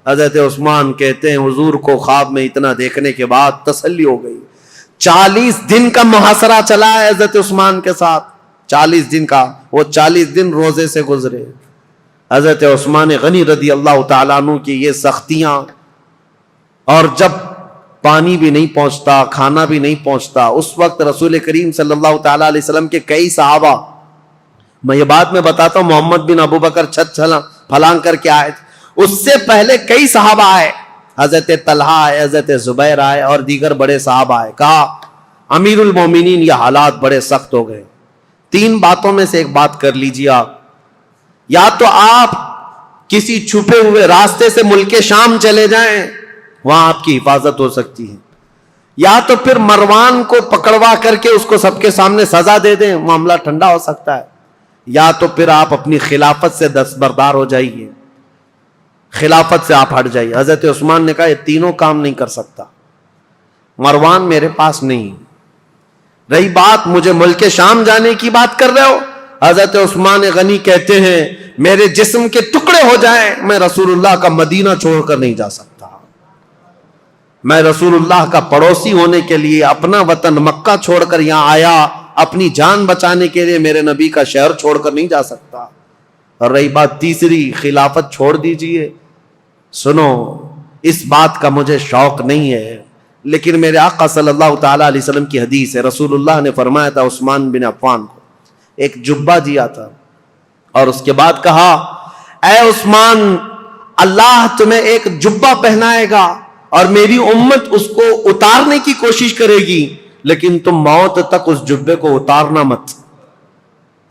حضرت عثمان کہتے ہیں حضور کو خواب میں اتنا دیکھنے کے بعد تسلی ہو گئی. 40 دن کا محاصرہ چلا ہے حضرت عثمان کے ساتھ, 40 دن کا, وہ 40 دن روزے سے گزرے. حضرت عثمان غنی رضی اللہ تعالیٰ عنہ کی یہ سختیاں, اور جب پانی بھی نہیں پہنچتا, کھانا بھی نہیں پہنچتا, اس وقت رسول کریم صلی اللہ تعالیٰ علیہ وسلم کے کئی صحابہ, میں یہ بات میں بتاتا ہوں, محمد بن ابو بکر چھت پھلانگ کر کے آئے تھے, اس سے پہلے کئی صحابہ آئے, حضرت طلحہ آئے, حضرت زبیر آئے, اور دیگر بڑے صحابہ آئے. کہا امیر المومنین یہ حالات بڑے سخت ہو گئے, 3 باتوں میں سے ایک بات کر لیجیے آپ, یا تو آپ کسی چھپے ہوئے راستے سے ملک شام چلے جائیں, وہاں آپ کی حفاظت ہو سکتی ہے, یا تو پھر مروان کو پکڑوا کر کے اس کو سب کے سامنے سزا دے دیں, معاملہ ٹھنڈا ہو سکتا ہے, یا تو پھر آپ اپنی خلافت سے دستبردار ہو جائیے, خلافت سے آپ ہٹ جائیے. حضرت عثمان نے کہا یہ تینوں کام نہیں کر سکتا, مروان میرے پاس نہیں, رہی بات مجھے ملک شام جانے کی بات کر رہے ہو, حضرت عثمان غنی کہتے ہیں میرے جسم کے ٹکڑے ہو جائیں میں رسول اللہ کا مدینہ چھوڑ کر نہیں جا سکتا, میں رسول اللہ کا پڑوسی ہونے کے لیے اپنا وطن مکہ چھوڑ کر یہاں آیا, اپنی جان بچانے کے لیے میرے نبی کا شہر چھوڑ کر نہیں جا سکتا. اور رہی بات تیسری, خلافت چھوڑ دیجئے, سنو اس بات کا مجھے شوق نہیں ہے, لیکن میرے آقا صلی اللہ تعالی علیہ وسلم کی حدیث ہے, رسول اللہ نے فرمایا تھا عثمان بن عفان کو ایک جبہ دیا تھا, اور اس کے بعد کہا اے عثمان اللہ تمہیں ایک جبہ پہنائے گا اور میری امت اس کو اتارنے کی کوشش کرے گی, لیکن تم موت تک اس جبے کو اتارنا مت.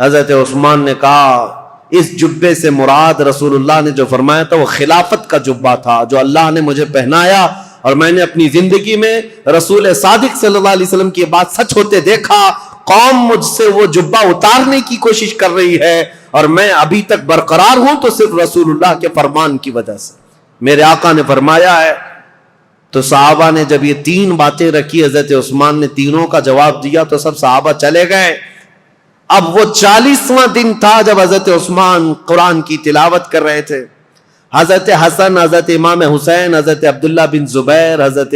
حضرت عثمان نے کہا اس جبے سے مراد رسول اللہ نے جو فرمایا تھا وہ خلافت کا جبہ تھا جو اللہ نے مجھے پہنایا, اور میں نے اپنی زندگی میں رسول صادق صلی اللہ علیہ وسلم کی بات سچ ہوتے دیکھا, قوم مجھ سے وہ جبہ اتارنے کی کوشش کر رہی ہے, اور میں ابھی تک برقرار ہوں تو صرف رسول اللہ کے فرمان کی وجہ سے, میرے آقا نے فرمایا ہے. تو صحابہ نے جب یہ 3 باتیں رکھی, حضرت عثمان نے تینوں کا جواب دیا تو سب صحابہ چلے گئے. اب وہ 40واں دن تھا جب حضرت عثمان قرآن کی تلاوت کر رہے تھے. حضرت حسن, حضرت امام حسین, حضرت عبداللہ بن زبیر, حضرت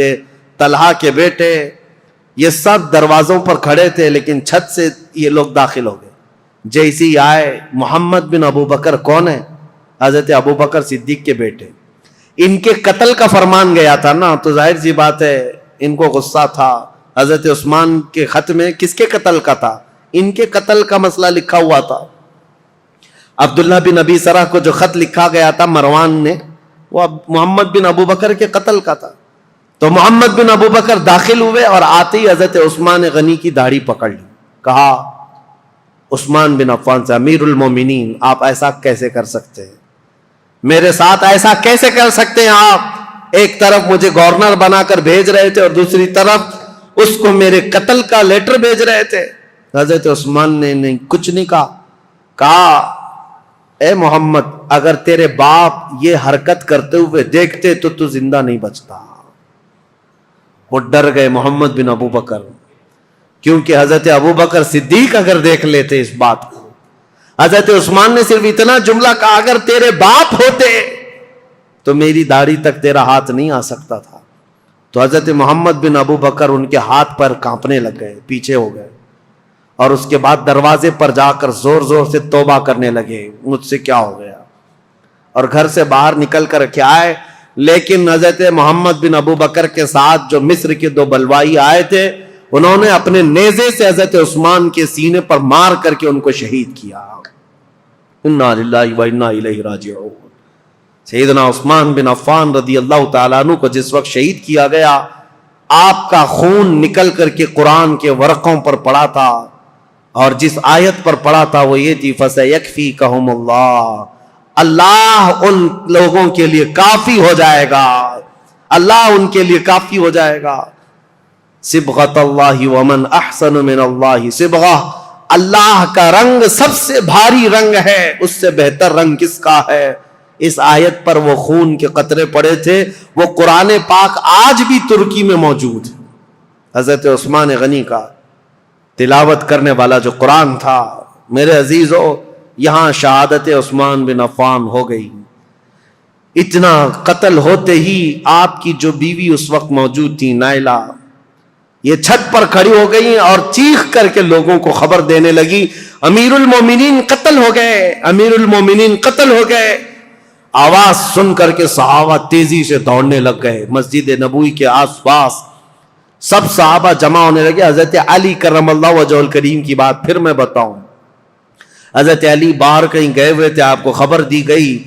طلحہ کے بیٹے, یہ سب دروازوں پر کھڑے تھے, لیکن چھت سے یہ لوگ داخل ہو گئے. جیسے ہی آئے, محمد بن ابو بکر کون ہے؟ حضرت ابو بکر صدیق کے بیٹے, ان کے قتل کا فرمان گیا تھا نا, تو ظاہر سی بات ہے ان کو غصہ تھا. حضرت عثمان کے خط میں کس کے قتل کا تھا؟ ان کے قتل کا مسئلہ لکھا ہوا تھا. عبداللہ بن ابی سرح کو جو خط لکھا گیا تھا مروان نے, وہ محمد بن ابو بکر کے قتل کا تھا. تو محمد بن ابو بکر داخل ہوئے اور آتے ہی حضرت عثمان غنی کی داڑھی پکڑ لی. کہا عثمان بن عفان سے, امیر المومنین آپ ایسا کیسے کر سکتے ہیں, میرے ساتھ ایسا کیسے کر سکتے ہیں آپ؟ ایک طرف مجھے گورنر بنا کر بھیج رہے تھے اور دوسری طرف اس کو میرے قتل کا لیٹر بھیج رہے تھے. حضرت عثمان نے نہیں کچھ نہیں کہا. کہا اے محمد اگر تیرے باپ یہ حرکت کرتے ہوئے دیکھتے تو زندہ نہیں بچتا. وہ ڈر گئے محمد بن ابو بکر، کیونکہ حضرت ابو بکر صدیق اگر دیکھ لیتے اس بات کو، حضرت عثمان نے صرف اتنا جملہ کہا اگر تیرے باپ ہوتے تو میری داڑھی تک تیرا ہاتھ نہیں آ سکتا تھا. تو حضرت محمد بن ابو بکر ان کے ہاتھ پر کانپنے لگ گئے، پیچھے ہو گئے، اور اس کے بعد دروازے پر جا کر زور زور سے توبہ کرنے لگے، مجھ سے کیا ہو گیا، اور گھر سے باہر نکل کر کے آئے. لیکن حضرت محمد بن ابو بکر کے ساتھ جو مصر کے 2 بلوائی آئے تھے، انہوں نے اپنے نیزے سے حضرت عثمان کے سینے پر مار کر کے ان کو شہید کیا. انا للہ و انا الیہ راجعون. سیدنا عثمان بن عفان رضی اللہ تعالیٰ عنہ کو جس وقت شہید کیا گیا، آپ کا خون نکل کر کے قرآن کے ورقوں پر پڑا تھا، اور جس آیت پر پڑا تھا وہ یہ تھی فَسَيَكْفِيكَهُمُ اللَّهُ، اللہ ان لوگوں کے لیے کافی ہو جائے گا، اللہ ان کے لیے کافی ہو جائے گا. صبغۃ اللہ ومن احسن من اللہ صبغہ، اللہ کا رنگ سب سے بھاری رنگ ہے، اس سے بہتر رنگ کس کا ہے. اس آیت پر وہ خون کے قطرے پڑے تھے. وہ قرآن پاک آج بھی ترکی میں موجود ہے. حضرت عثمان غنی کا تلاوت کرنے والا جو قرآن تھا، میرے عزیزو، یہاں شہادت عثمان بن عفان ہو گئی. اتنا قتل ہوتے ہی آپ کی جو بیوی اس وقت موجود تھی نائلہ، یہ چھت پر کھڑی ہو گئی اور چیخ کر کے لوگوں کو خبر دینے لگی امیر المومنین قتل ہو گئے، امیر المومنین قتل ہو گئے. آواز سن کر کے صحابہ تیزی سے دوڑنے لگ گئے. مسجد نبوی کے آس پاس سب صحابہ جمع ہونے لگے. حضرت علی کرم اللہ وجہہ الکریم کی بات پھر میں بتاؤں. حضرت علی باہر کہیں گئے ہوئے تھے، آپ کو خبر دی گئی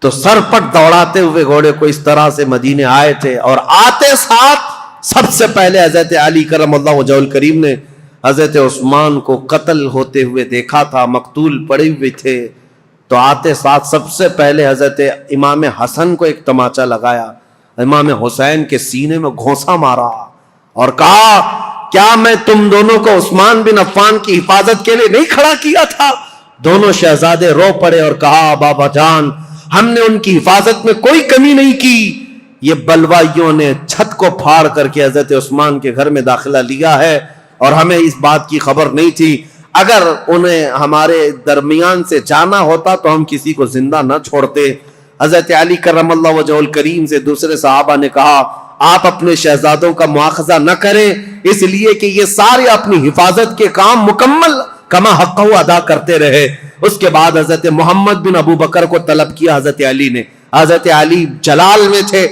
تو سر پٹ دوڑاتے ہوئے گھوڑے کو اس طرح سے مدینے آئے تھے، اور آتے ساتھ سب سے پہلے حضرت علی کرم اللہ وجہہ الکریم نے حضرت عثمان کو قتل ہوتے ہوئے دیکھا تھا، مقتول پڑے ہوئے تھے. تو آتے ساتھ سب سے پہلے حضرت امام حسن کو ایک تماچا لگایا، امام حسین کے سینے میں گھونسا مارا اور کہا کیا میں تم دونوں کو عثمان بن عفان کی حفاظت کے لیے نہیں کھڑا کیا تھا؟ دونوں شہزادے رو پڑے اور کہا بابا جان، ہم نے ان کی حفاظت میں کوئی کمی نہیں کی. یہ بلوائیوں نے چھت کو پھاڑ کر کے حضرت عثمان کے گھر میں داخلہ لیا ہے اور ہمیں اس بات کی خبر نہیں تھی. اگر انہیں ہمارے درمیان سے جانا ہوتا تو ہم کسی کو زندہ نہ چھوڑتے. حضرت علی کرم اللہ وجہہ الکریم سے دوسرے صحابہ نے کہا آپ اپنے شہزادوں کا مواخذہ نہ کریں، اس لیے کہ یہ سارے اپنی حفاظت کے کام مکمل کما حقہ ادا کرتے رہے. اس کے بعد حضرت محمد بن ابو بکر کو طلب کیا حضرت علی نے. حضرت علی جلال میں تھے،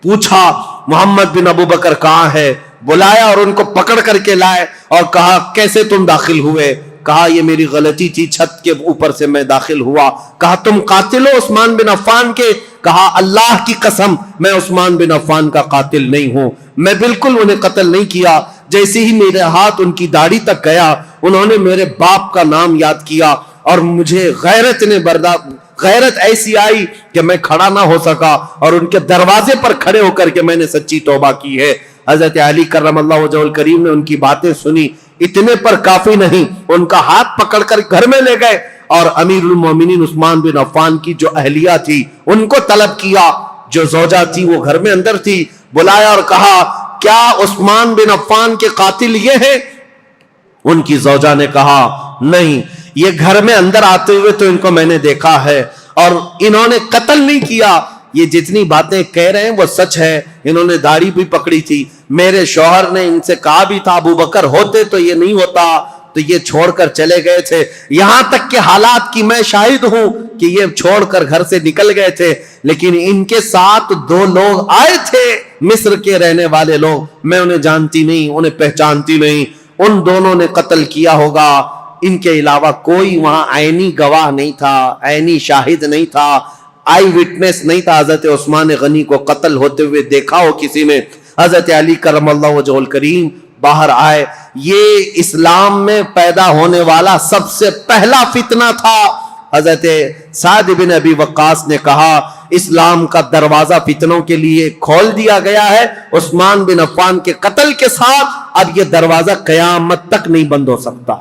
پوچھا محمد بن ابو بکر کہاں ہے، بلایا اور ان کو پکڑ کر کے لائے اور کہا کیسے تم داخل ہوئے؟ کہا یہ میری غلطی تھی، چھت کے اوپر سے میں داخل ہوا. کہا تم قاتل ہو عثمان بن عفان کے؟ کہا اللہ کی قسم میں عثمان بن عفان کا قاتل نہیں ہوں، میں بالکل انہیں قتل نہیں کیا. جیسے ہی میرے ہاتھ ان کی داڑھی تک گیا انہوں نے میرے باپ کا نام یاد کیا اور مجھے غیرت ایسی آئی کہ میں کھڑا نہ ہو سکا اور ان کے دروازے پر کھڑے ہو کر کے میں نے سچی توبہ کی ہے. حضرت علی کرم اللہ وجہہ الکریم نے ان کی باتیں سنی. اتنے پر کافی نہیں، ان کا ہاتھ پکڑ کر گھر میں لے گئے اور امیر المومنین عثمان بن عفان کی جو اہلیہ تھی ان کو طلب کیا. جو زوجہ تھی وہ گھر میں اندر تھی، بلایا اور کہا کیا عثمان بن عفان کے قاتل یہ ہیں؟ ان کی زوجہ نے کہا نہیں، یہ گھر میں اندر آتے ہوئے تو ان کو میں نے دیکھا ہے اور انہوں نے قتل نہیں کیا. یہ جتنی باتیں کہہ رہے ہیں وہ سچ ہے. انہوں نے داڑھی بھی پکڑی تھی. میرے شوہر نے ان سے کہا بھی تھا ابو بکر ہوتے تو یہ نہیں ہوتا، تو یہ چھوڑ کر چلے گئے تھے. یہاں تک کہ حالات کی میں شاہد ہوں کہ یہ چھوڑ کر گھر سے نکل گئے تھے، لیکن ان کے ساتھ 2 لوگ آئے تھے مصر کے رہنے والے لوگ، میں انہیں جانتی نہیں، انہیں پہچانتی نہیں. ان دونوں نے قتل کیا ہوگا. ان کے علاوہ کوئی وہاں عینی گواہ نہیں تھا، عینی شاہد نہیں تھا، آئی وٹنس نہیں تھا حضرت عثمان غنی کو قتل ہوتے ہوئے دیکھا ہو کسی نے. حضرت علی کرم اللہ وجہہ الکریم باہر آئے. یہ اسلام میں پیدا ہونے والا سب سے پہلا فتنہ تھا. حضرت سعد بن ابی وقاص نے کہا اسلام کا دروازہ فتنوں کے لیے کھول دیا گیا ہے. عثمان بن عفان کے قتل کے ساتھ اب یہ دروازہ قیامت تک نہیں بند ہو سکتا.